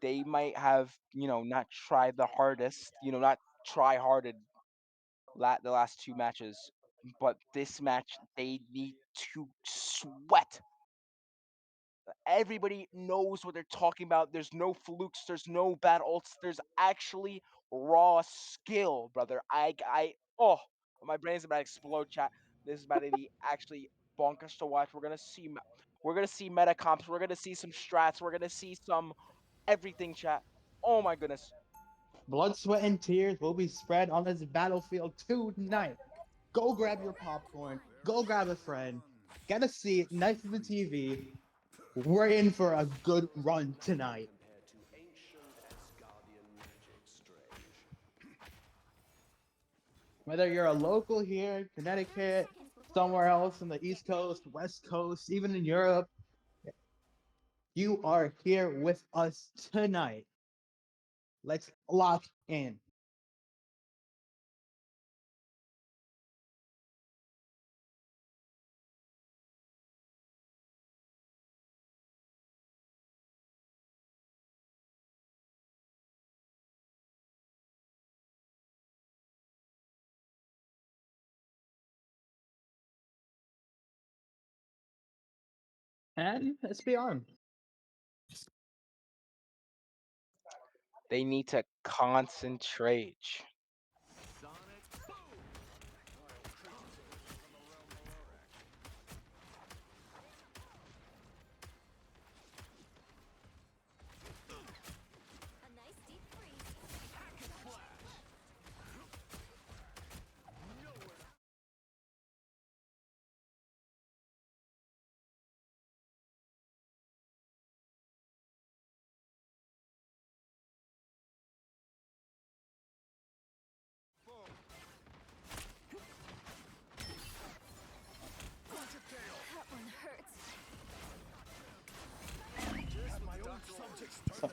They might have, not tried the hardest, not try harded the last two matches, but this match they need to sweat. Everybody knows what they're talking about. There's no flukes. There's no bad ults. There's actually raw skill, brother. Oh, my brain's about to explode, chat. This is about to be actually bonkers to watch. We're gonna see meta comps. We're gonna see some strats. We're gonna see some everything, chat. Oh my goodness. Blood, sweat, and tears will be spread on this battlefield tonight. Go grab your popcorn. Go grab a friend. Get a seat next to the TV. We're in for a good run tonight. Compared to ancient Asgardian magic strange. Whether you're a local here in Connecticut, somewhere else on the East Coast, West Coast, even in Europe, you are here with us tonight. Let's lock in. And let's be on. They need to concentrate. Sonic boom!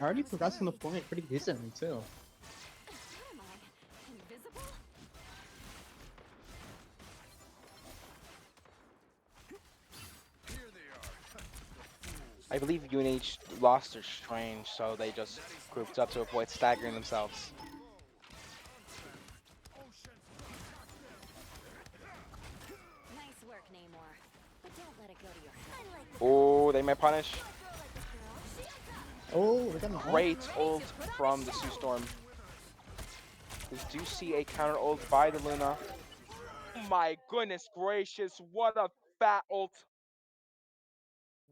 already progressing the point pretty decently too. What am I? Invisible? I believe UNH lost their strange, so they just grouped up to avoid staggering themselves. Nice work, Namor. But don't let it go to your head. I like Oh, they might punish. Oh, we're gonna Great ult from the Sue Storm. We do see a counter ult by the Luna. My goodness gracious, what a fat ult.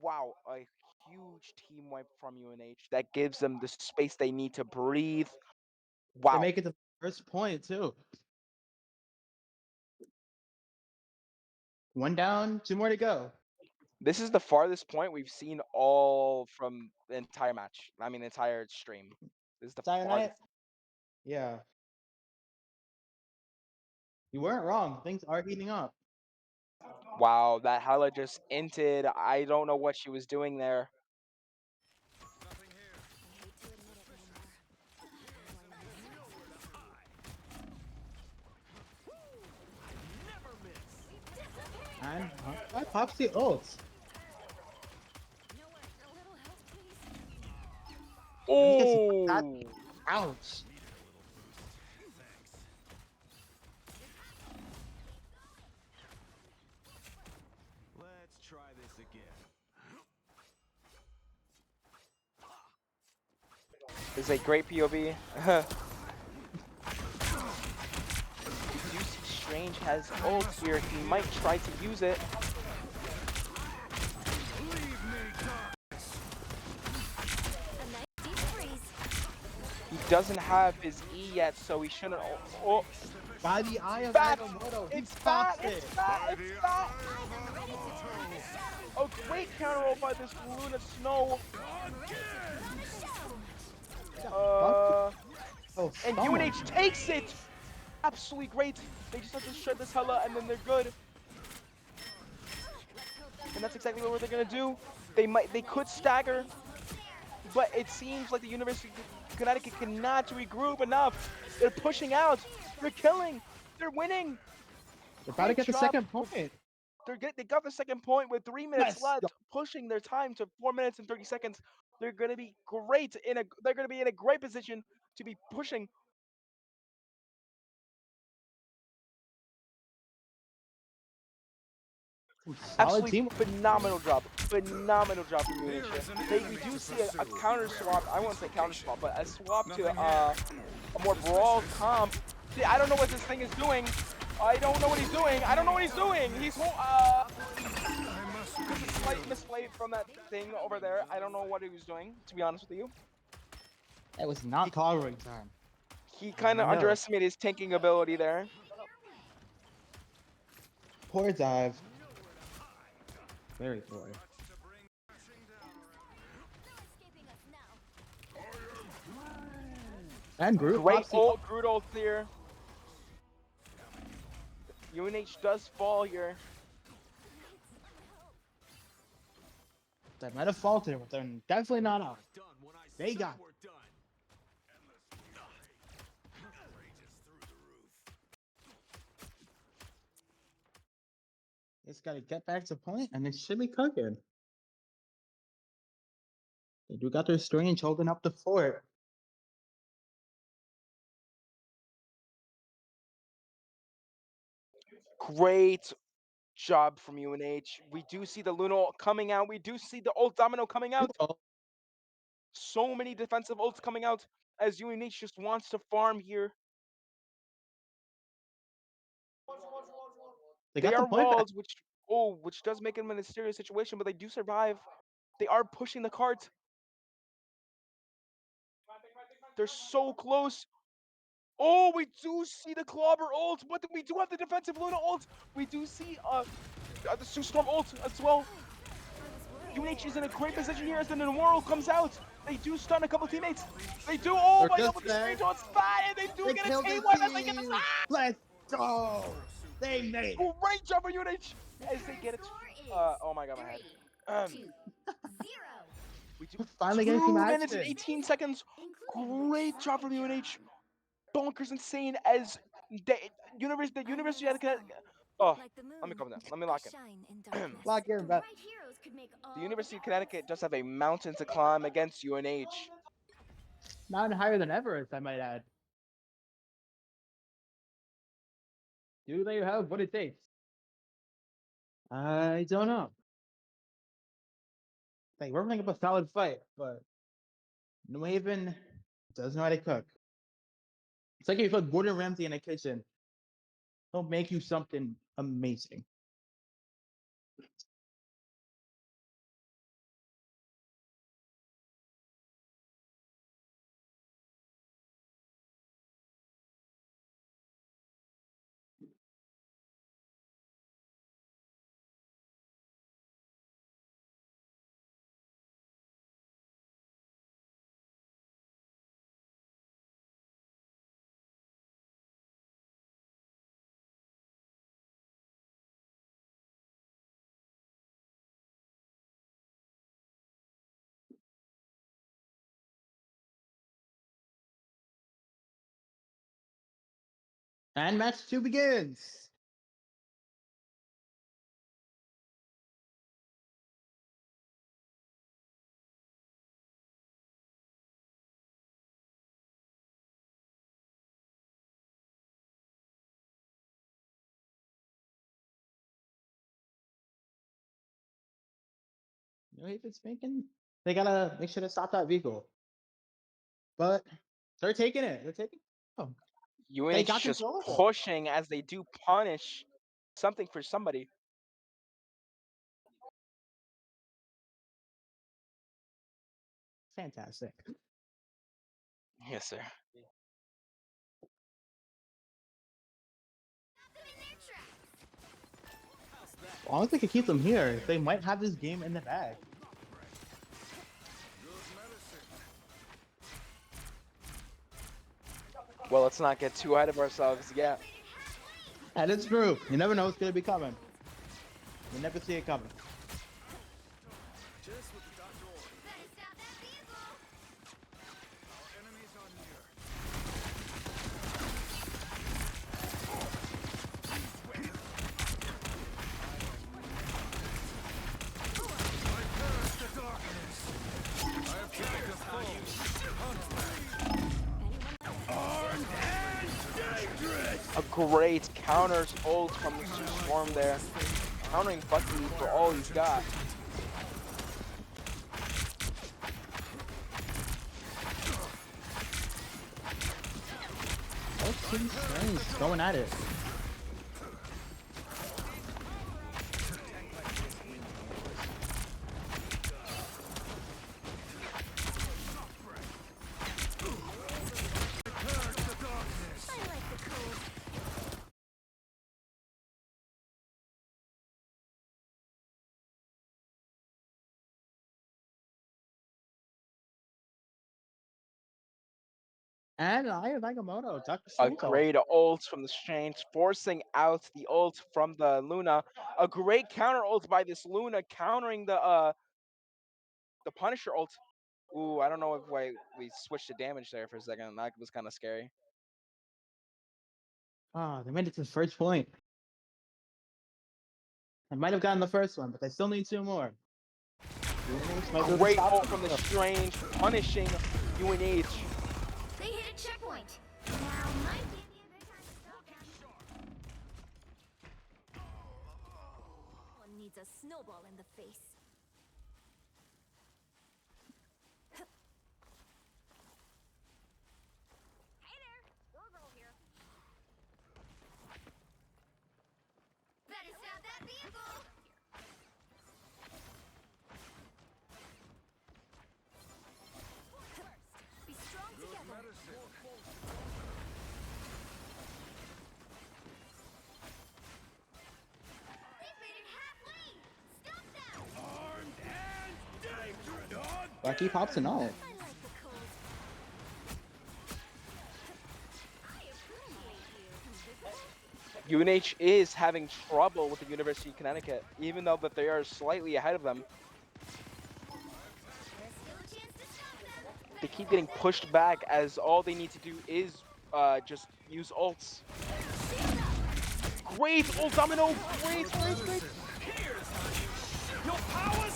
Wow, a huge team wipe from UNH that gives them the space they need to breathe. They Wow. make it the first point too. One down, two more to go. This is the farthest point we've seen all from the entire match. I mean, the entire stream. This is the Saturday night. farthest. Yeah. You weren't wrong. Things are heating up. Wow, that Hela just inted. I don't know what she was doing there. I hate to admit it, Namor. And I pops the ults. Nowhere. A little help, please. Oh, Ouch. Let's try this again. this is a great POV. Strange has ult here. He might try to use it. A nice deep freeze. He doesn't have his E yet, so he shouldn't. Oh, By the eye of Fat. Agamotto, he it's pops fat. it. It's fat. It's fat. A great counter ult by this Luna Snow. Oh, And someone. UNH takes it. Absolutely great. They just have to shred this Hela, and then they're good. And that's exactly what they're gonna do. They could stagger, but it seems like the University of Connecticut cannot regroup enough. They're pushing out. They're killing. They're winning. They're about to get the job. second point. They got the second point with 3 minutes Let's left, go. pushing their time to 4 minutes and 30 seconds. They're gonna be great they're gonna be in a great position to be pushing. Solid Absolutely team. phenomenal job from UNH. We do see a counter swap. I won't say counter swap, but a swap to a more brawl comp. See, I don't know what this thing is doing. I don't know what he's doing. I don't know what he's doing. He's just a slight misplay from that thing over there. I don't know what he was doing, to be honest with you. It was not covering time. He kind of No. underestimated his tanking ability there. Poor dive. Very poor. Escaping us now. And Groot Great pops the ult, Groot ult here. UNH does fall here. They might have faltered, but they're definitely not out. Done when I They said got it. we're done. Just gotta get back to point, and it should be cooking. They do got their strange holding up the fort. Great job from UNH. We do see the Luna ult coming out. We do see the ult Domino coming out. So many defensive ults coming out as UNH just wants to farm here. They They got the are point back. walled, which does make them in a serious situation, but they do survive. They are pushing the cart. They're so close. Oh, we do see the Clobber ult, but we do have the defensive Luna ult. We do see the Sue Storm ult as well. UNH is in a great position here as the Nomoro comes out. They do stun a couple teammates. They do. Oh They're my just god, with the there. strange ult spot, and they do They get a killed team the wipe as they get the team. Let's go. They made it. great job for UNH as they get it. Score is Oh my god, my head. 3-2-0. We do Finally getting some 2 minutes and action. 18 seconds. Including Great the job from side UNH. jump. Bonkers insane as the University of Connecticut. Oh, Like the let me moon, calm down. Let me I lock shine in in. darkness. Lock in, The but right heroes could make all The the University of difference. Connecticut does have a mountain to climb against UNH. not higher than Everest, I might add. Do they have what it takes? I don't know. Like, we're making up a solid fight, but New Haven doesn't know how to cook. It's like if you put Gordon Ramsay in a kitchen, he'll make you something amazing. And match two begins. New Haven's making. They gotta make sure to stop that vehicle. But they're taking it. They're taking. Oh, they UNH got just control of it. pushing as they do punish something for somebody. Fantastic. Yes, sir. As long as they can keep them here, they might have this game in the bag. Well, let's not get too ahead of ourselves yet. And it's true. You never know what's gonna be coming. You never see it coming. Just with the doctor order. Better stop that vehicle. Our enemies are near. I curse the darkness. I have killed the foe. A great counters ult from the Storm there. Countering Bucky for all he's got. Both teams going at it. And Aya Nagamoto, Dr. A Cinco. great ult from the Strange, forcing out the ult from the Luna. A great counter ult by this Luna, countering the Punisher ult. Ooh, I don't know if we switched to damage there for a second. That was kind of scary. Ah, they made it to the first point. I might have gotten the first one, but they still need two more. UNH might be able to Great stop ult them. from the Strange, punishing UNH. They hit a checkpoint. Now might be a good time to stop them. One needs a snowball in the face. Hey there, Girl here. Better stop that vehicle. Be strong together. They've made it halfway. Stop them. Armed and dangerous. Bucky pops and all. I like the cold. I appreciate you. UNH is having trouble with the University of Connecticut, even though that they are slightly ahead of them. They're still they keep getting pushed back as all they need to do is just use ults. Great ult domino! Great, great, great!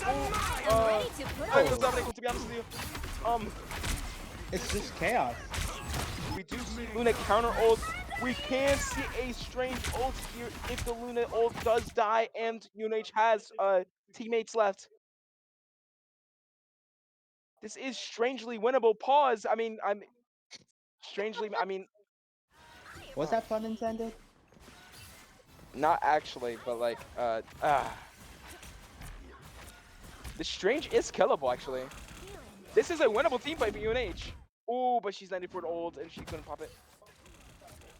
I'm ready to put I on think it was Dominic, to be honest with you. It's just chaos. We do see Luna counter ult. We can see a strange ult here if the Luna ult does die and UNH has teammates left. This is strangely winnable. Pause. I mean, I mean, Was that pun intended? not actually, but like, the strange is killable actually. This is a winnable team fight for UNH. Oh, but she's 94 old and she couldn't pop it.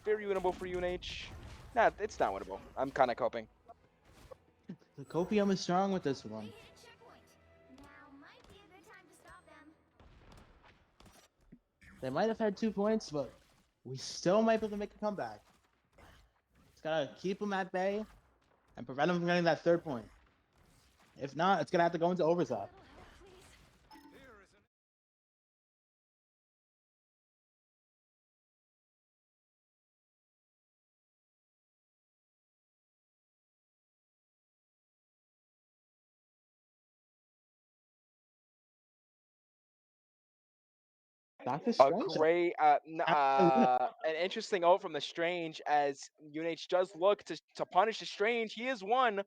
Very winnable for UNH. Nah, it's not winnable. I'm kind of coping. The copium is strong with this one. They hit a checkpoint. Now might be a good time to stop them. They might have had 2 points, but we still might be able to make a comeback. It's gotta keep them at bay and prevent them from getting that 3rd point. If not, it's gonna have to go into overtime. Dr. A Strange. great, an interesting ult from the Strange as UNH does look to punish the Strange. He is one.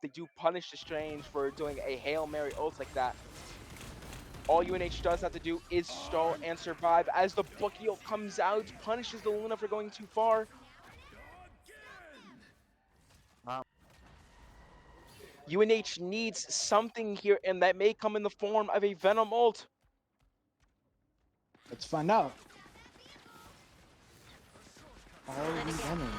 They do punish the Strange for doing a Hail Mary ult like that. All UNH does have to do is stall and survive as the Bucky ult comes out, punishes the Luna for going too far. UNH needs something here, and that may come in the form of a Venom ult. Let's find out. All Then these again, women.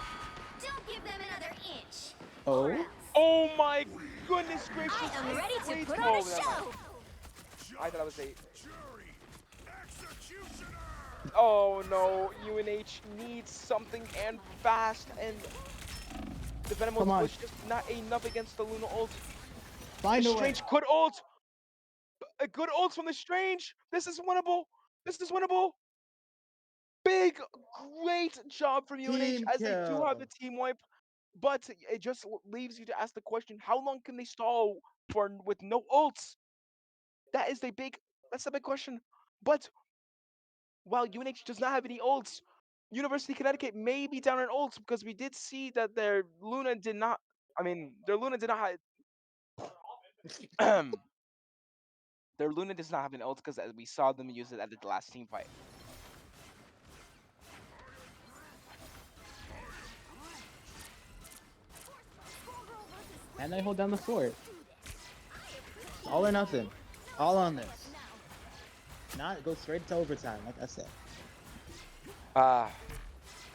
don't give them another inch. Oh? Or else. Oh my goodness gracious! I am ready to Wait, put on a never mind. show. I thought I was a. Oh no, UNH needs something and fast, and the Venom ult Come on. was just not enough against the Luna ult. Find The a way. Strange could ult! A good ult from the Strange! This is winnable! This is winnable! Big, great job from UNH Team as they do have kill. the team wipe, but it just leaves you to ask the question, how long can they stall for with no ults? That's the big question. But while UNH does not have any ults, University of Connecticut may be down in ults because we did see that their Luna did not have their Luna does not have an ult because we saw them use it at the last team fight. And they hold down the fort. It's all or nothing. All on this. Not go straight to overtime, like I said. The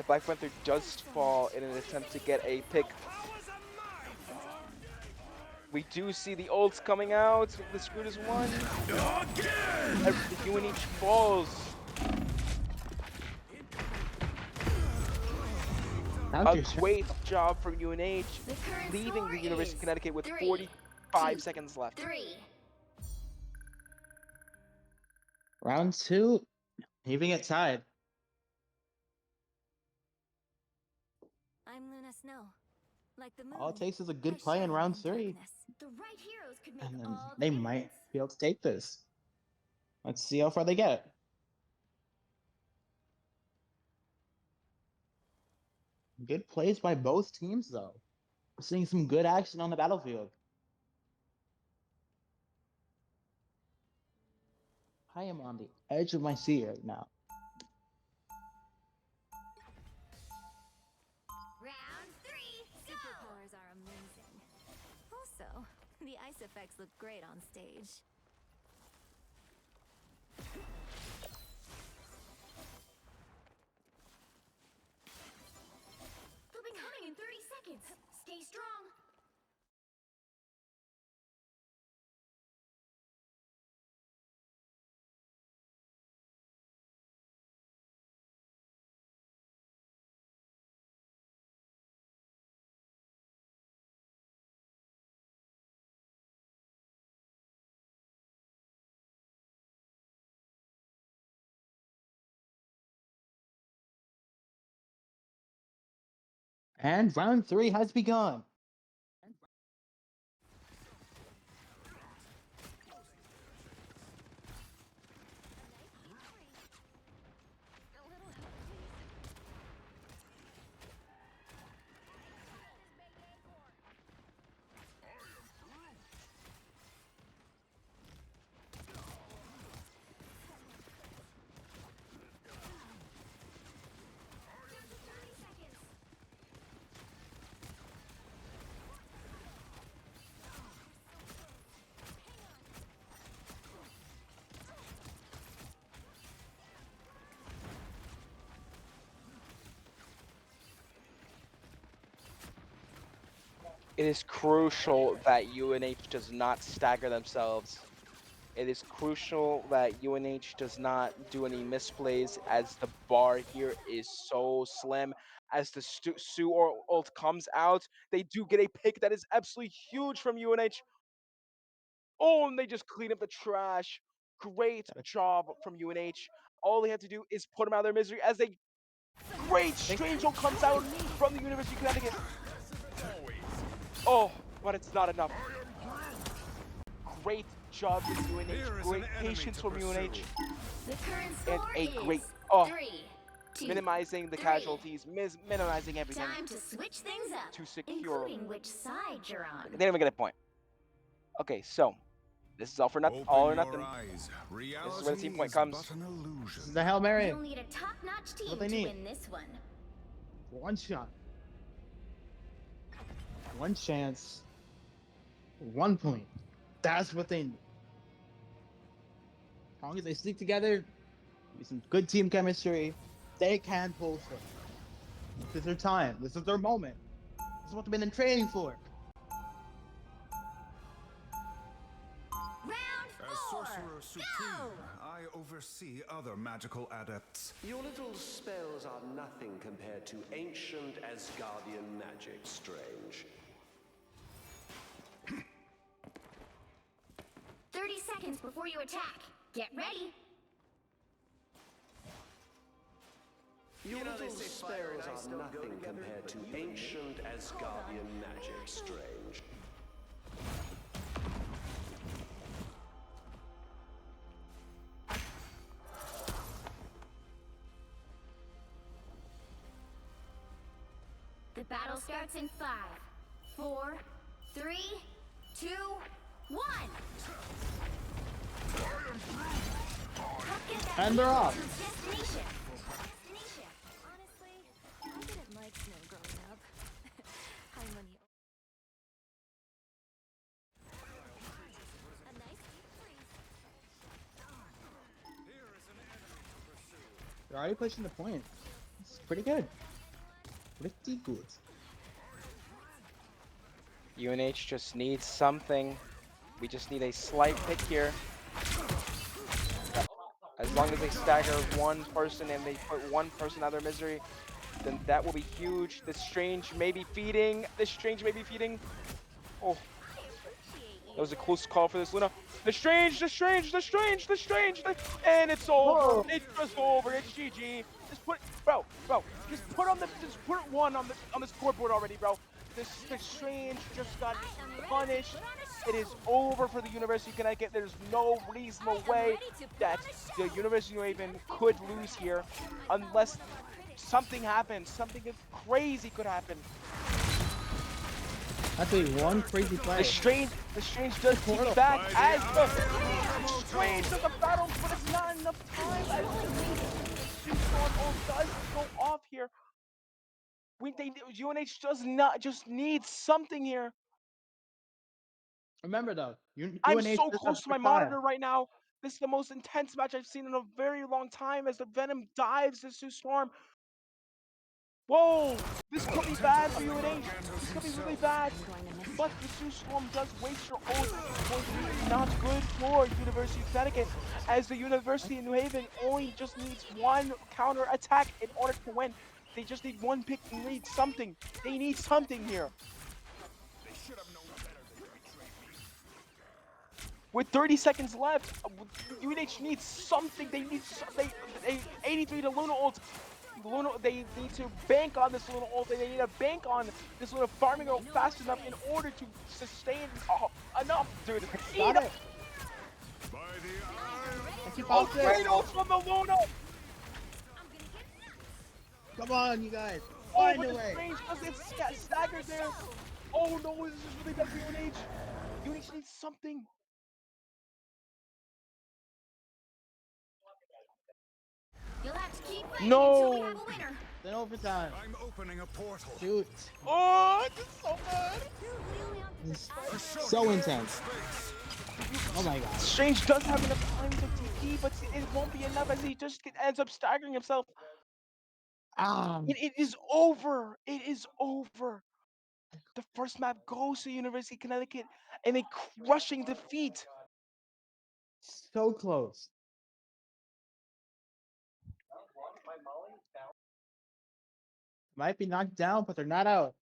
Black Panther does fall in an attempt to get a pick. We do see the ults coming out. The Screwed is one. The UNH falls. A great job from UNH, The current leaving score the University is of Connecticut with 3, 45 2, seconds left. 3. Round 2, leaving it tied. I'm Luna Snow. Like the moon. All it takes is a good I play in shine round in 3, darkness. The right heroes could make and then all the they might difference. be able to take this. Let's see how far they get. Good plays by both teams, though. We're seeing some good action on the battlefield. I am on the edge of my seat right now. Round 3, go! Superpowers are amazing. Also, the ice effects look great on stage. They'll be coming in 30 seconds. Stay strong. And round 3 has begun. It is crucial that UNH does not stagger themselves. It is crucial that UNH does not do any misplays as the bar here is so slim. As the Sue or ult comes out, they do get a pick that is absolutely huge from UNH. Oh, and they just clean up the trash. Great job from UNH. All they have to do is put them out of their misery as a great strange ult comes out from the University of Connecticut. Oh, but it's not enough. Great job from UNH. Great patience from UNH. The current And score a is great 3, 2, minimizing the 3. casualties, minimizing everything Time to switch things up, to secure. including which side you're on. They didn't even get a point. Okay, so this is all for nothing. All or nothing. Eyes. This is where the team point comes. This is the Hail Mary. You'll need a top-notch team they to need. win this one. One shot. One chance. 1 point. That's what they need. As long as they stick together, with some good team chemistry, they can pull through. This is their time. This is their moment. This is what they've been training for. Round As 4, Sorcerer Supreme, I oversee other magical adepts. Your little spells are nothing compared to ancient Asgardian magic, Strange. 30 seconds before you attack. Get ready. Your little spells are nothing compared to ancient Asgardian magic, Strange. The battle starts in 5, 4, 3, 2, 1. And they're off. Destination. Honestly, I didn't like snow growing up. 할머니. A nice deep freeze. They're already pushing the point. It's pretty good. Pretty good. UNH just needs something. We just need a slight pick here. As long as they stagger one person and they put one person out of their misery, then that will be huge. The Strange may be feeding. The Strange may be feeding. Oh, that was a close call for this Luna. The Strange, the Strange, the Strange, the Strange, and it's over. It's just over. It's GG. Just put, bro, just put one on the scoreboard already, bro. The Strange just got punished. It is over for the University of Connecticut. There's no reasonable way that the University of New Haven could lose here unless something happens. Something crazy could happen. That's a one crazy play. The Strange does take back as the Strange does the battle, but it's not enough time. As the Storm ult does go off here. UNH does not just need something here. Remember though, I'm UNH so does close have to my time. monitor right now. This is the most intense match I've seen in a very long time as the Venom dives the Sue Storm. Whoa! This could be bad for UNH. This could be really bad. But the Sue Storm does waste your ult. It's going to be not good for University of Connecticut, as the University of New Haven only just needs one counter attack in order to win. They just need one pick. They need something. They need something here. With 30 seconds left, UNH needs something. They need 83 to Luna ult. Luna, they need to bank on this Luna ult. They need to bank on this Luna farming ult fast enough in order to sustain enough, dude. Eat Got up! it. By the eye I keep Oh, out of there. great ult from the Luna! Come on, you guys. Oh, Find but a the way. Strange does get staggered there. Oh no, this is really bad for UNH. UNH needs something. You'll have to keep fighting until we No! have a winner. Then overtime. I'm opening a portal. Shoot. Oh, this is so good. This is A short so gap in intense. space. Oh my god. Strange does have enough time to TP, but it won't be enough as he just ends up staggering himself. Ah, It is over. It is over. The first map goes to University of Connecticut and a crushing defeat. so close. Might be knocked down, but they're not out.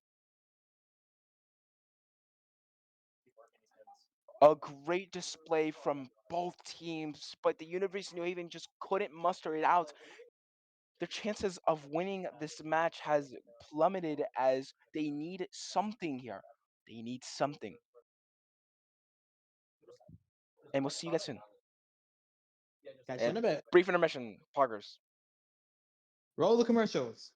A great display from both teams, but the University of New Haven just couldn't muster it out. Their chances of winning this match has plummeted as they need something here. They need something. And we'll see you guys soon. Catch you in And a bit. brief intermission, Poggers. Roll the commercials.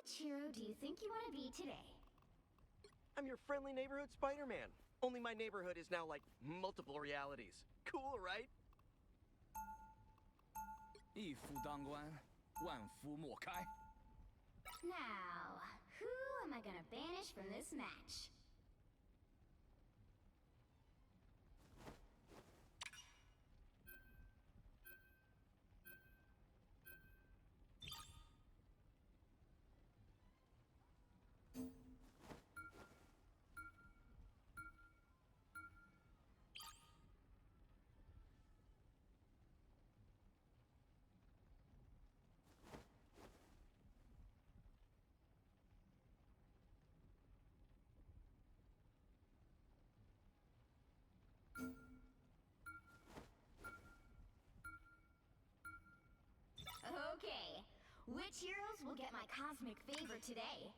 Which hero do you think you want to be today? I'm your friendly neighborhood Spider-Man. Only my neighborhood is now like multiple realities. Cool, right? 一夫当关，万夫莫开。 Now, who am I gonna banish from this match? Okay, which heroes will get my cosmic favor today?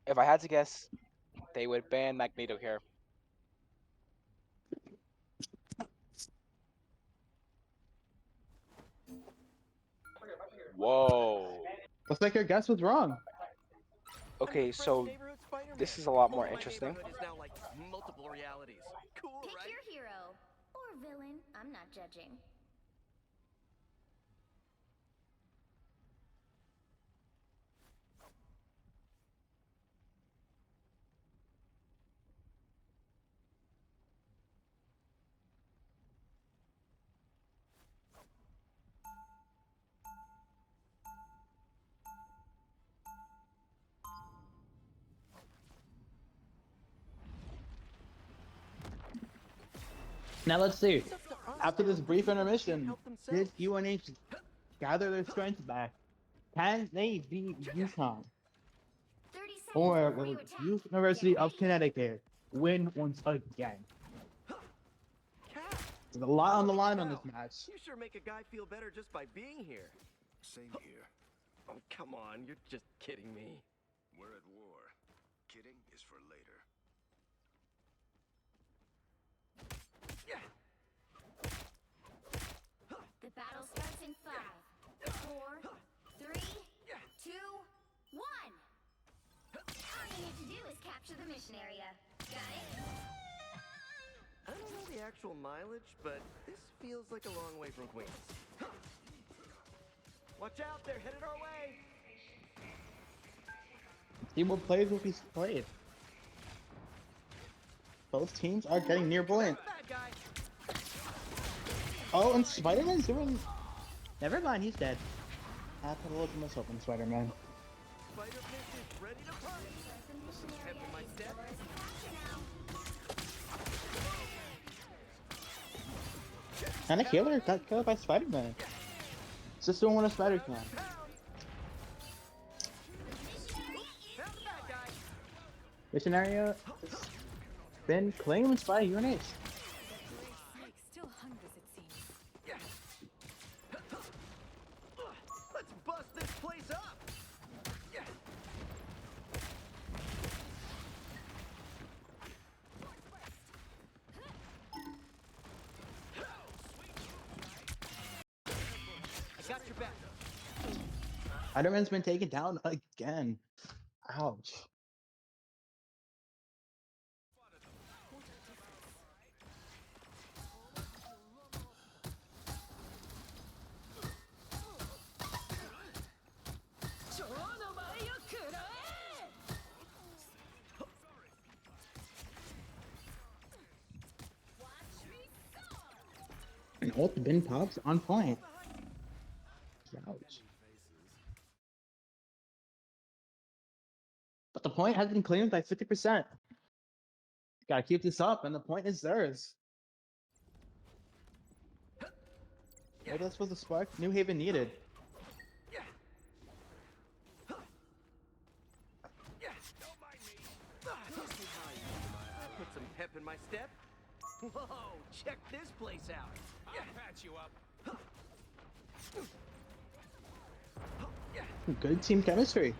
If I had to guess, they would ban Magneto here. Whoa. Looks like your guess was wrong. Okay, so this is a lot more interesting. My neighborhood is now like multiple realities. Cool, Pick right? your hero. Or villain, I'm not judging. Now let's see. After this brief intermission, did UNH gather their strength back? Can they beat UConn? 30 seconds Or before will you attack. University Get of ready. Connecticut win once again? Cat, There's a lot on the line on this match. you sure make a guy feel better just by being here. Same here. Oh, come on, you're just kidding me. We're at war. Kidding is for later. The battle starts in 5, 4, 3, 2, 1. All you need to do is capture the mission area. Got it? I don't know the actual mileage, but this feels like a long way from Queens. Watch out, they're headed our way! See what plays will be played. Both teams are getting near brilliant. Bad guy! Oh, and Spider-Man's doing... Never mind, he's dead. I put a little too much hope in Spider-Man. Spider-Fish is ready to party! The mission Step area in my is step. yours to capture now. And a killer got killed by Spider-Man. It's just doing what a spider can. Found the bad guy! Mission area has been claimed by UNH. Like still hungers, it seems. Let's bust this place up! I got your back. Spider-Man's been taken down again. Ouch. And ult bin pops on point. Ouch. But the point has been claimed by 50%. Gotta keep this up, and the point is theirs. Maybe that's what the spark New Haven needed. Put some pep in my step. Whoa, check this place out. I'll patch you up. Good team chemistry.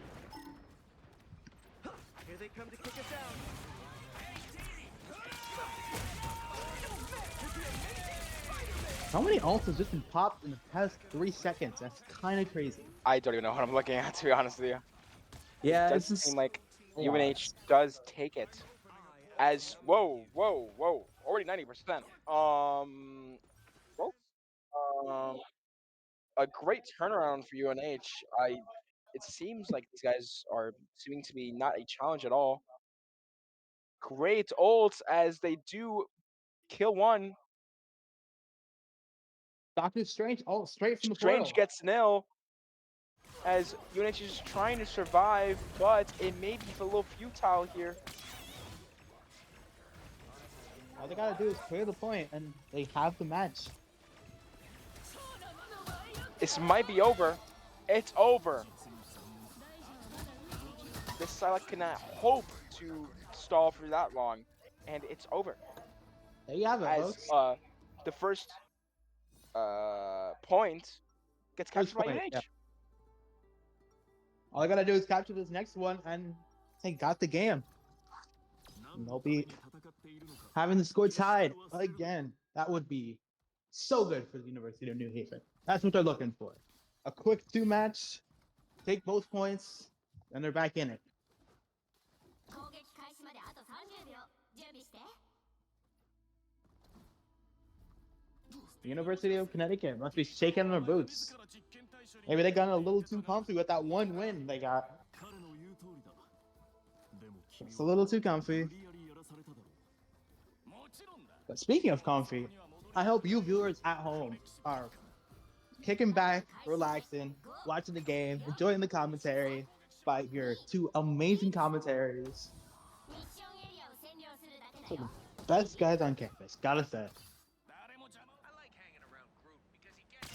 they come to kick us out. How many ults have just been popped in the past 3 seconds? That's kind of crazy. I don't even know what I'm looking at, to be honest with you. Yeah, It it's does just seem like a lot. UNH does take it as whoa, already 90%. Well, um, a great turnaround for UNH. It seems like these guys are seeming to be not a challenge at all. Great ults as they do kill one. Doctor Strange, oh, straight from the Strange portal. gets nil as UNH is trying to survive, but it may be a little futile here. All they gotta do is clear the point, and they have the match. This might be over. It's over. This Psylocke cannot hope to stall for that long, and it's over. There you have it, As folks. the first point gets First captured by point, UNH. yeah. All I gotta do is capture this next one, and they got the game. And they'll be having the score tied again. That would be so good for the University of New Haven. That's what they're looking for. A quick 2-match, take both points, and they're back in it. 攻撃開始まであと30秒準備して The University of Connecticut must be shaking their boots. Maybe they got a little too comfy with that one win they got. It's a little too comfy. But speaking of comfy, I hope you viewers at home are kicking back, relaxing, watching the game, enjoying the commentary by your two amazing commentaries. ミッションエリアを占領するだけだ So よ the best guys on campus, gotta say. I like hanging around Groot because he gets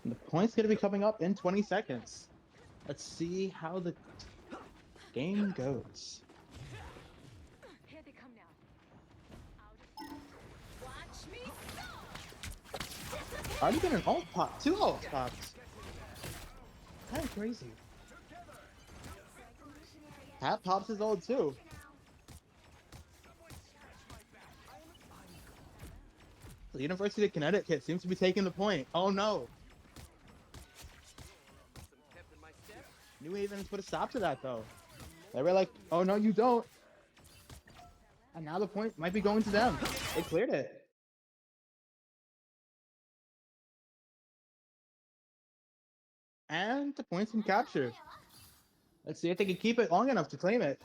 And the point's gonna be coming up in 20 seconds. Let's see how the game goes. Here they come now. Watch me. Already been an ult pop, 2 ult pops. Kind of crazy. Pat pops his ult too. The University of Connecticut seems to be taking the point. Oh no. some pep in my step. New Haven put a stop to that though. They were like, oh no, you don't. And now the point might be going to them. They cleared it. And the point's been captured. Let's see if they can keep it long enough to claim it.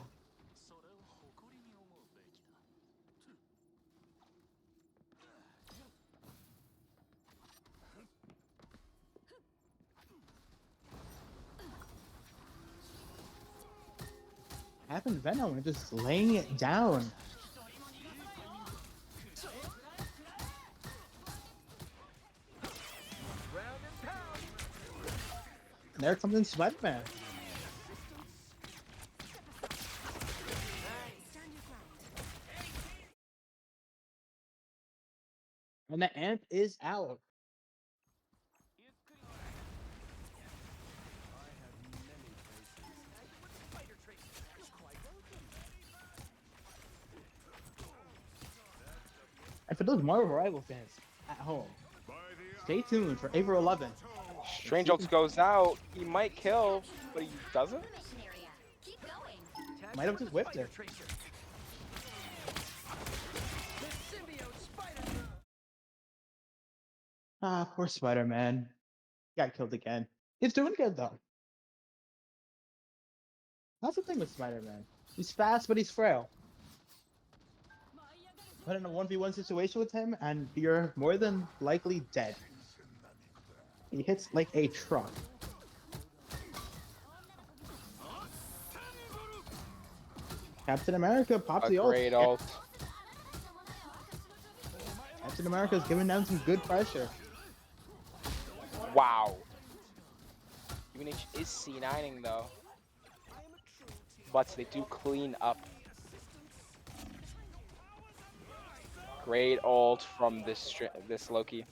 Having Venom and just laying it down. Round and pound. And there comes in Spider-Man. And the amp is out. And for those Marvel Rival fans at home, stay tuned for April 11th. Strange ults goes out. He might kill, but he doesn't. mission area keep going Might have just whipped it. Tracer. The symbiote spider. Ah, poor Spider-Man. Got killed again. He's doing good though. That's the thing with Spider-Man. He's fast, but he's frail. Put in a 1v1 situation with him, and you're more than likely dead. He hits like a truck. Captain America pops A the ult. great ult. Captain America's giving them some good pressure. Wow. UNH is C9ing though, but they do clean up. Great ult from this Loki.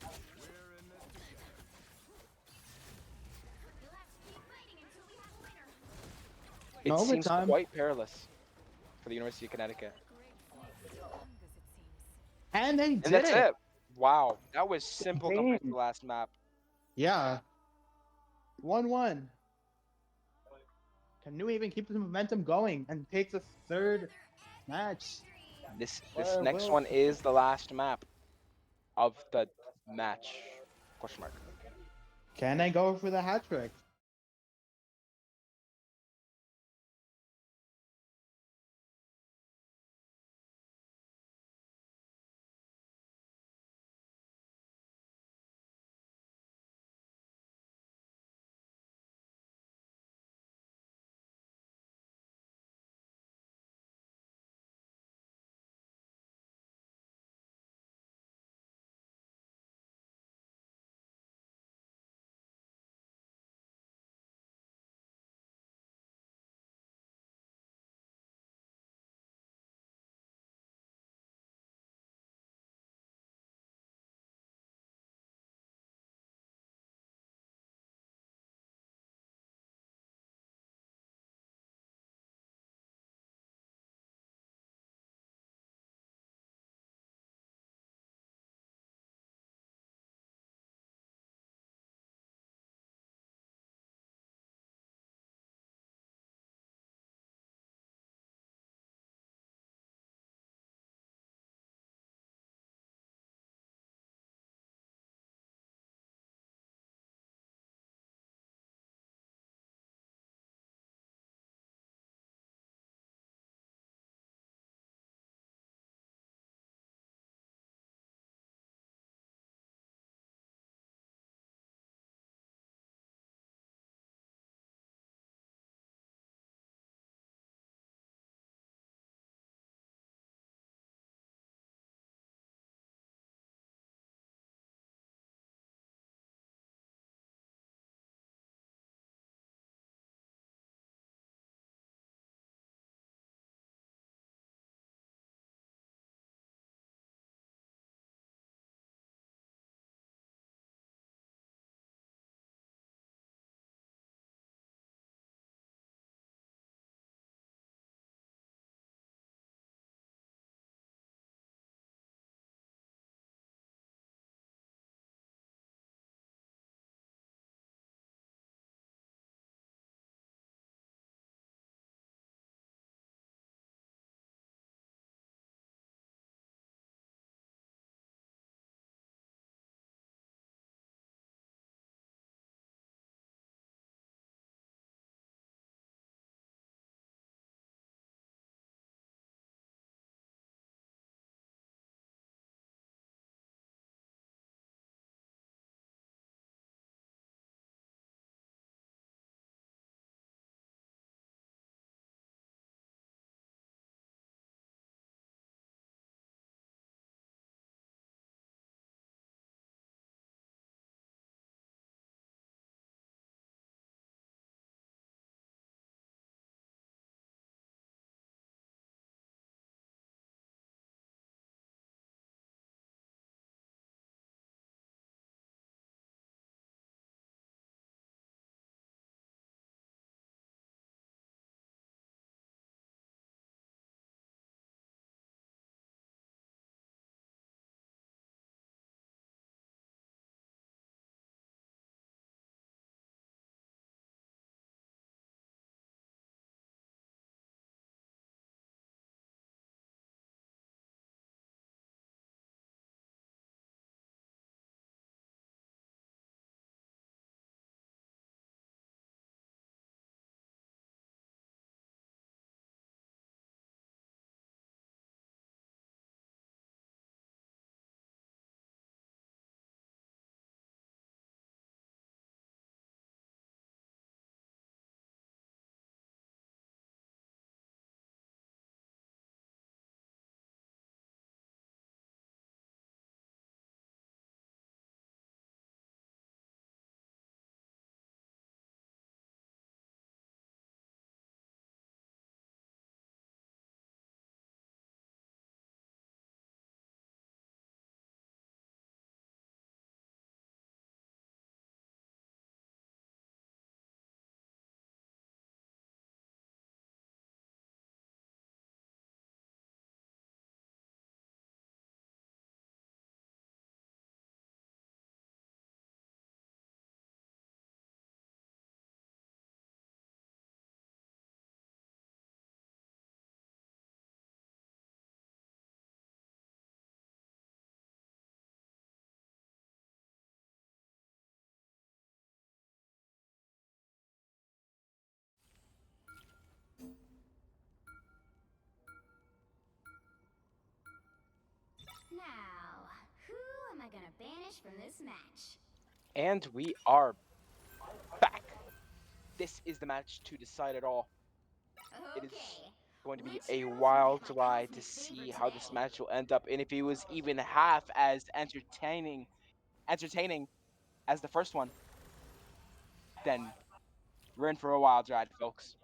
In It seems overtime. quite perilous for the University of Connecticut. And they And did that's it. it. Wow, that was simple compared to Game. the last map. Yeah. 1-1. Can New even keep the momentum going and take the third match? This Or next will one is the last map of the match. Question mark. can they go for the hat trick? finish from this match. And we are back. This is the match to decide it all. It is Okay. going to be Which a heroes will wild get my ride to cosmic favor see how this today? match will end up, and if it was even half as entertaining as the first one, then we're in for a wild ride, folks.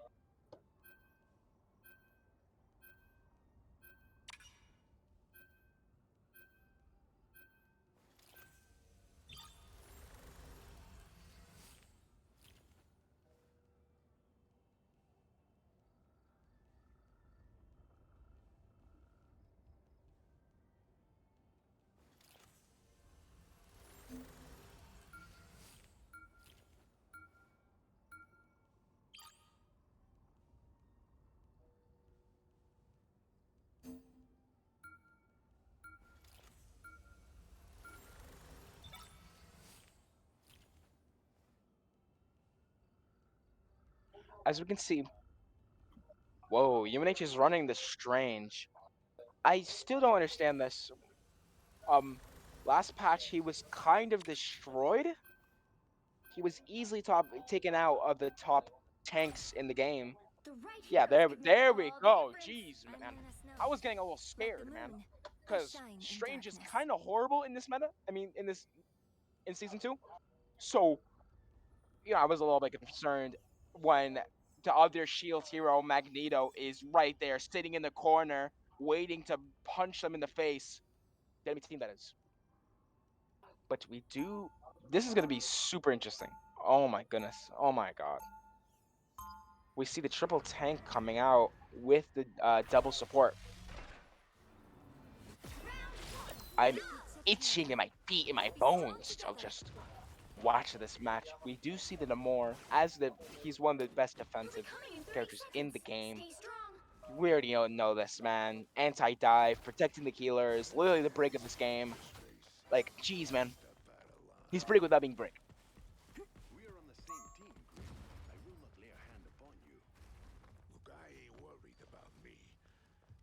As we can see, whoa, UNH is running this strange. I still don't understand this. Last patch he was kind of destroyed. He was easily taken out of the top tanks in the game. The right Yeah, heroes can make there we all the go. difference. Jeez, I'm man. in the snow, I was getting a little like the scared, man. moon. I Because shine in Strange is darkness. kind of horrible in this meta. I mean, in season 2. So, I was a little bit concerned when the other Shield hero, Magneto, is right there, sitting in the corner, waiting to punch them in the face. The enemy team, that is. But we do. This is going to be super interesting. Oh my goodness. Oh my god. We see the triple tank coming out with the double support. I'm itching in my feet, in my bones to just watch this match. We do see the Namor as he's one of the best defensive characters in the game. Stay strong. We already know this, man. Anti-dive, protecting the healers, literally the break of this game. Like, jeez, man. He's pretty without being break. We are on the same team, Green. I will not lay a hand upon you. Look, I ain't worried about me.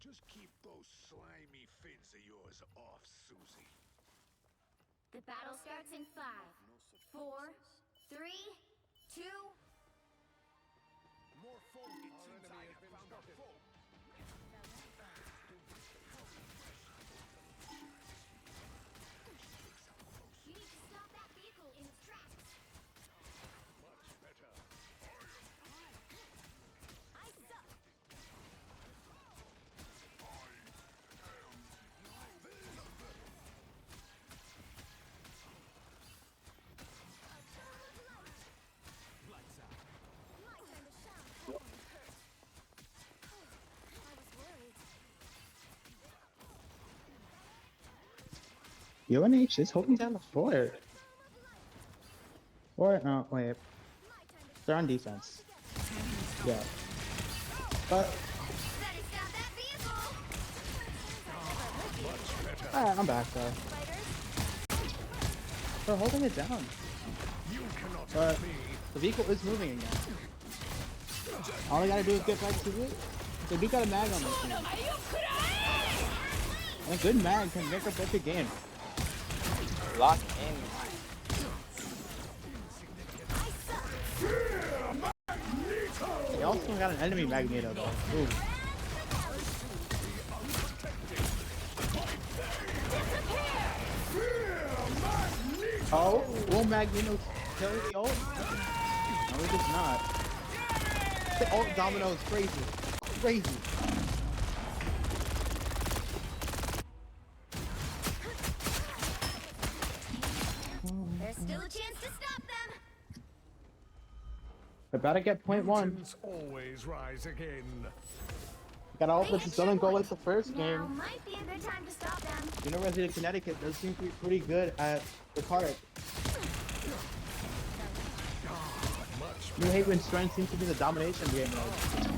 Just keep those slimy fins of yours off, Susie. The battle starts in 5, 4, 3, 2. More foe inside. I have found a foe. You need to stop that vehicle in its tracks. Much better. I suck. My turn to shine. I was worried. UNH is holding down the fort. Or, no, wait. They're on defense. Yeah. But, Better stop that vehicle. alright, I'm back though. They're holding it down. You cannot But, hurt me. the vehicle is moving again. All I gotta do is get back to it. They do got a mag on this thing. And a good mag can make or break the game. Lock in. They also got an enemy Magneto though. Ooh. Oh, will Magneto kill the ult? No, he does not. The ult domino is crazy. Crazy. There's still a chance to stop them. They're about to get point one. Mutants always rise again. Gotta hope this doesn't go like the first Now game. might be a good time to stop them. University of Connecticut does seem to be pretty good at the card. You hate when strength seems to be the domination game mode.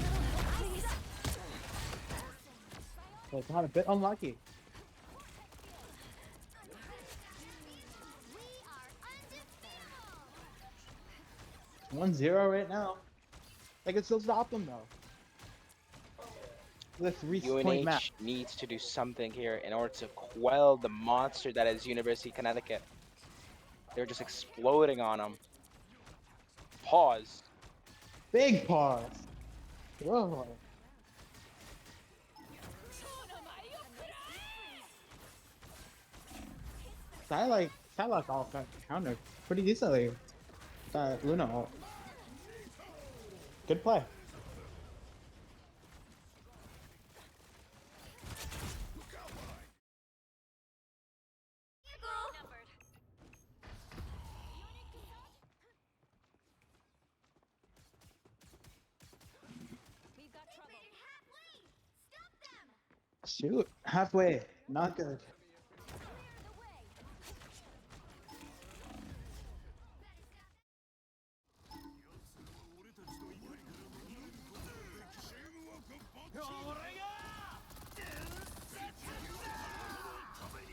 So it's not a bit unlucky. We are 1-0 right now. They can still stop them though. With a 3-point map. UNH needs to do something here in order to quell the monster that is University of Connecticut. They're just exploding on him. Pause. Big pause. Whoa. Psylocke all got countered pretty decently. Luna ult. Good play. We've got trouble. Shoot, halfway. Not good.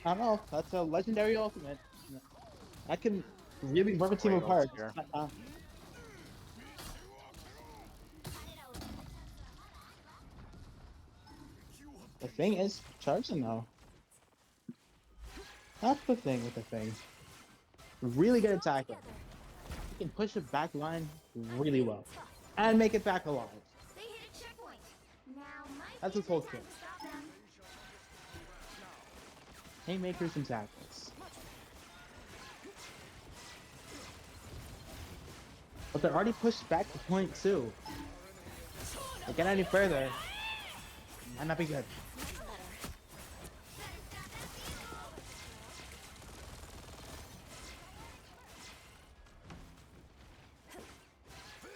I don't know. That's a legendary ultimate. That can really rip a team Great apart. ult here. The thing is charging though. That's the thing with the thing. Really good attacker. You can push it back line really well. And make it back alive. They hit a checkpoint. Now might That's be his whole the time kit. to stop them. Haymakers and tackles. But they're already pushed back to point two. They get any further, might not be good.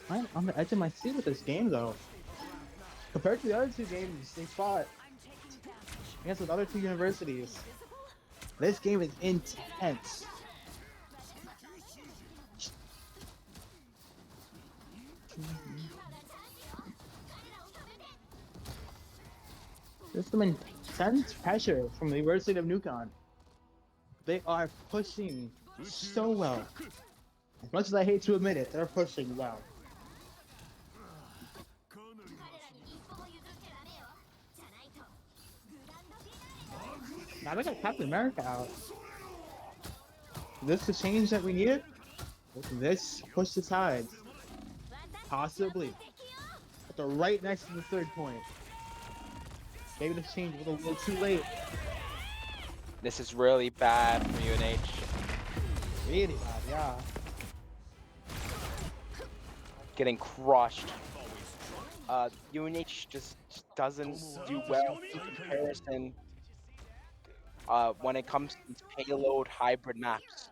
I'm on the edge of my seat with this game though. Compared to the other two games they fought against the other two universities, this game is intense. There's some intense pressure from the University of Newcon. They are pushing so well. As much as I hate to admit it, they're pushing well. Now they got Captain America out. Is this the change that we needed? Will this push the tides? Possibly. But they're right next to the third point. Maybe this change was a little too late. This is really bad for UNH. Really bad, yeah. Getting crushed. UNH just doesn't do well in comparison when it comes to payload hybrid maps.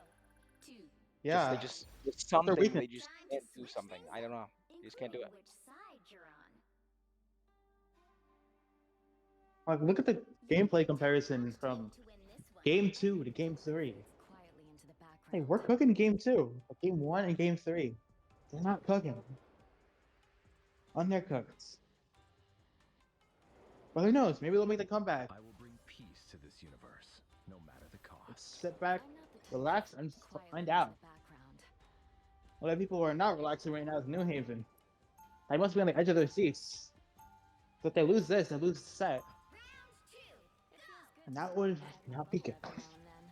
Yeah. It's something, weakness. they just can't do something. I don't know. They just can't do it. Which side you're on. Like, look at the gameplay comparison from To win this one. game 2 to game 3. Quietly into the background. Hey, we're cooking game 2, but game 1 and game 3. They're not cooking. Undercooked. But who knows? Maybe they'll make the comeback. I will bring peace to this universe, no matter the cost. Sit back, I'm not the type relax, to and quietly find into out. the background. A lot of people who are not relaxing right now is New Haven. They must be on the edge of their seats. So if they lose this, they lose the set. And that would not be good. Now and then.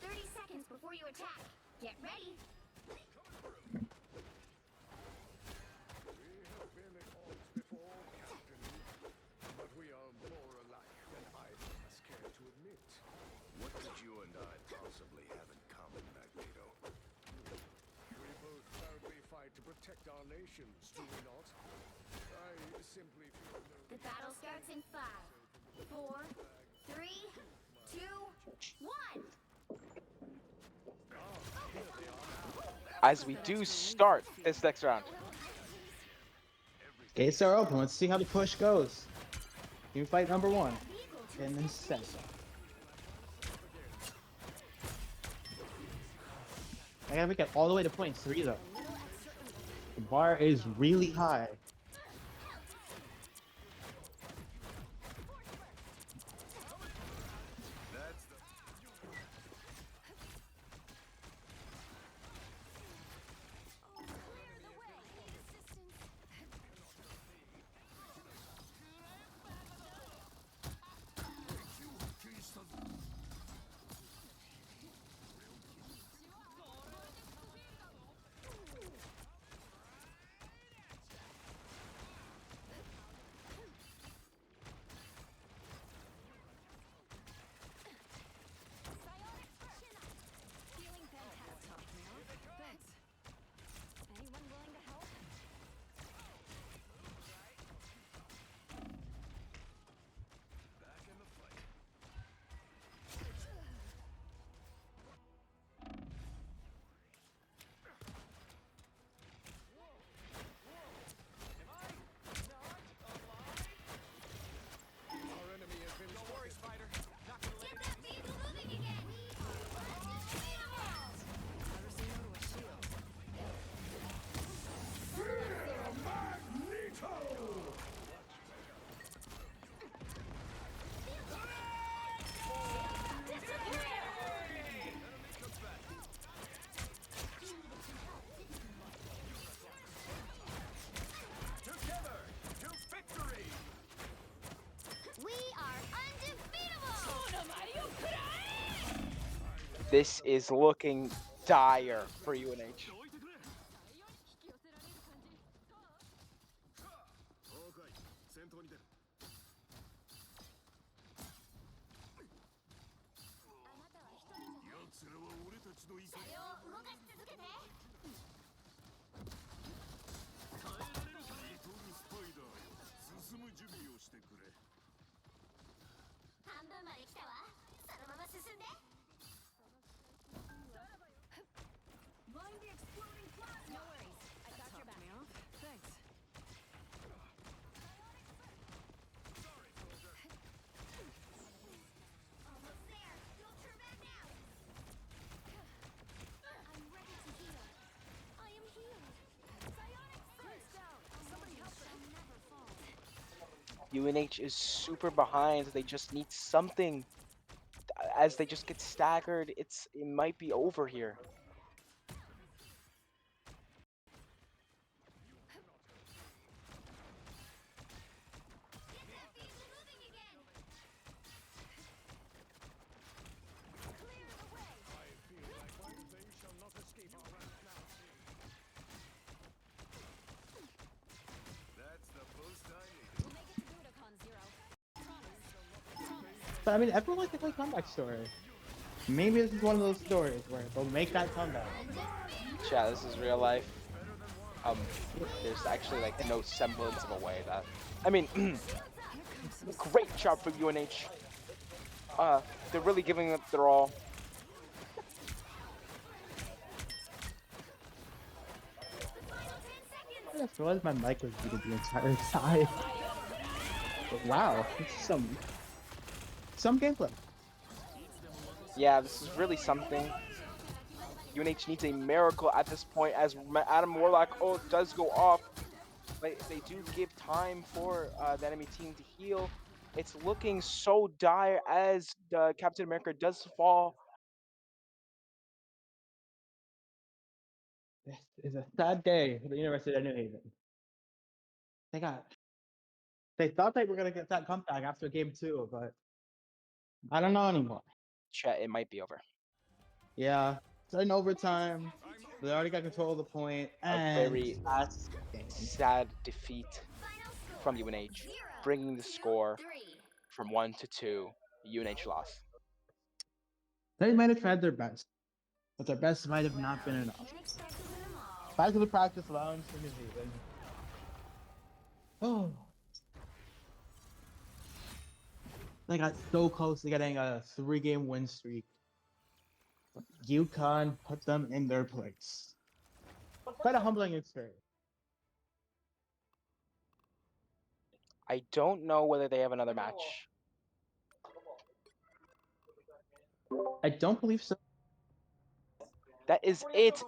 30 seconds before you attack. Get ready. We have been at odds before, Captain. But we are more alike than either of us care to admit. What could you and I possibly have in common, Magneto? We both proudly fight to protect our nations, do we not? I simply feel no The battle starts in 5, 4, 3, 2, 1. As we do start this next round. Gates are open. Let's see how the push goes. Team fight number 1. And then set. I gotta make it all the way to point 3 though. The bar is really high. This is looking dire for UNH. どいてくれオークアイ先頭に出る奴らは俺たちの意見車両を動かし続けて。耐えられるかリトルスパイダーよ進む準備をしてくれ半分まで来たわ。そのまま進んで。Mind the exploding plasma. No worries. I got your back. Thanks. Almost there. Don't turn back now. I'm ready to heal. I am healed. Psionic surge down. Somebody help me. Shall never fall. UNH is super behind. They just need something. As they just get staggered, it might be over here. Get that vehicle moving again. Clear the way. That's the boost I need We'll make it to Budokan Zero. Promise. But I mean, everyone likes to play comeback story. Maybe this is one of those stories where they'll make that comeback. Chat, this is real life. There's actually like no semblance of a way that. I mean, great job from UNH. They're really giving it their all. I just realized my mic was muted the entire time. But wow, this is some gameplay. Yeah, this is really something. UNH needs a miracle at this point as Adam Warlock does go off. But they do give time for the enemy team to heal. It's looking so dire as Captain America does fall. This is a sad day for the University of New Haven. They thought they were gonna get that comeback after game 2, but I don't know anymore. Chat, it might be over. Yeah, it's in overtime. They already got control of the point, and very that's the game. Sad defeat from UNH, bringing the score from 1 to 2. UNH lost. They might have tried their best, but their best might have not been enough. Back to the practice lounge for New Haven. Oh. They got so close to getting a 3-game win streak. But UConn put them in their place. Quite a humbling experience. I don't know whether they have another match. I don't believe so. That is it.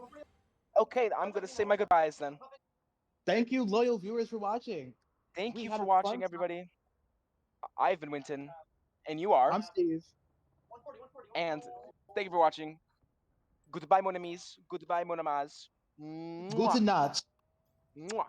Okay, I'm going to say my goodbyes then. Thank you, loyal viewers, for watching. Thank We you had for a watching, fun time. everybody. I've been Winton, and you are. I'm Steve. And thank you for watching. Goodbye, mon amis. Goodbye, mon amas. Gute Mwah. Nacht. Mwah.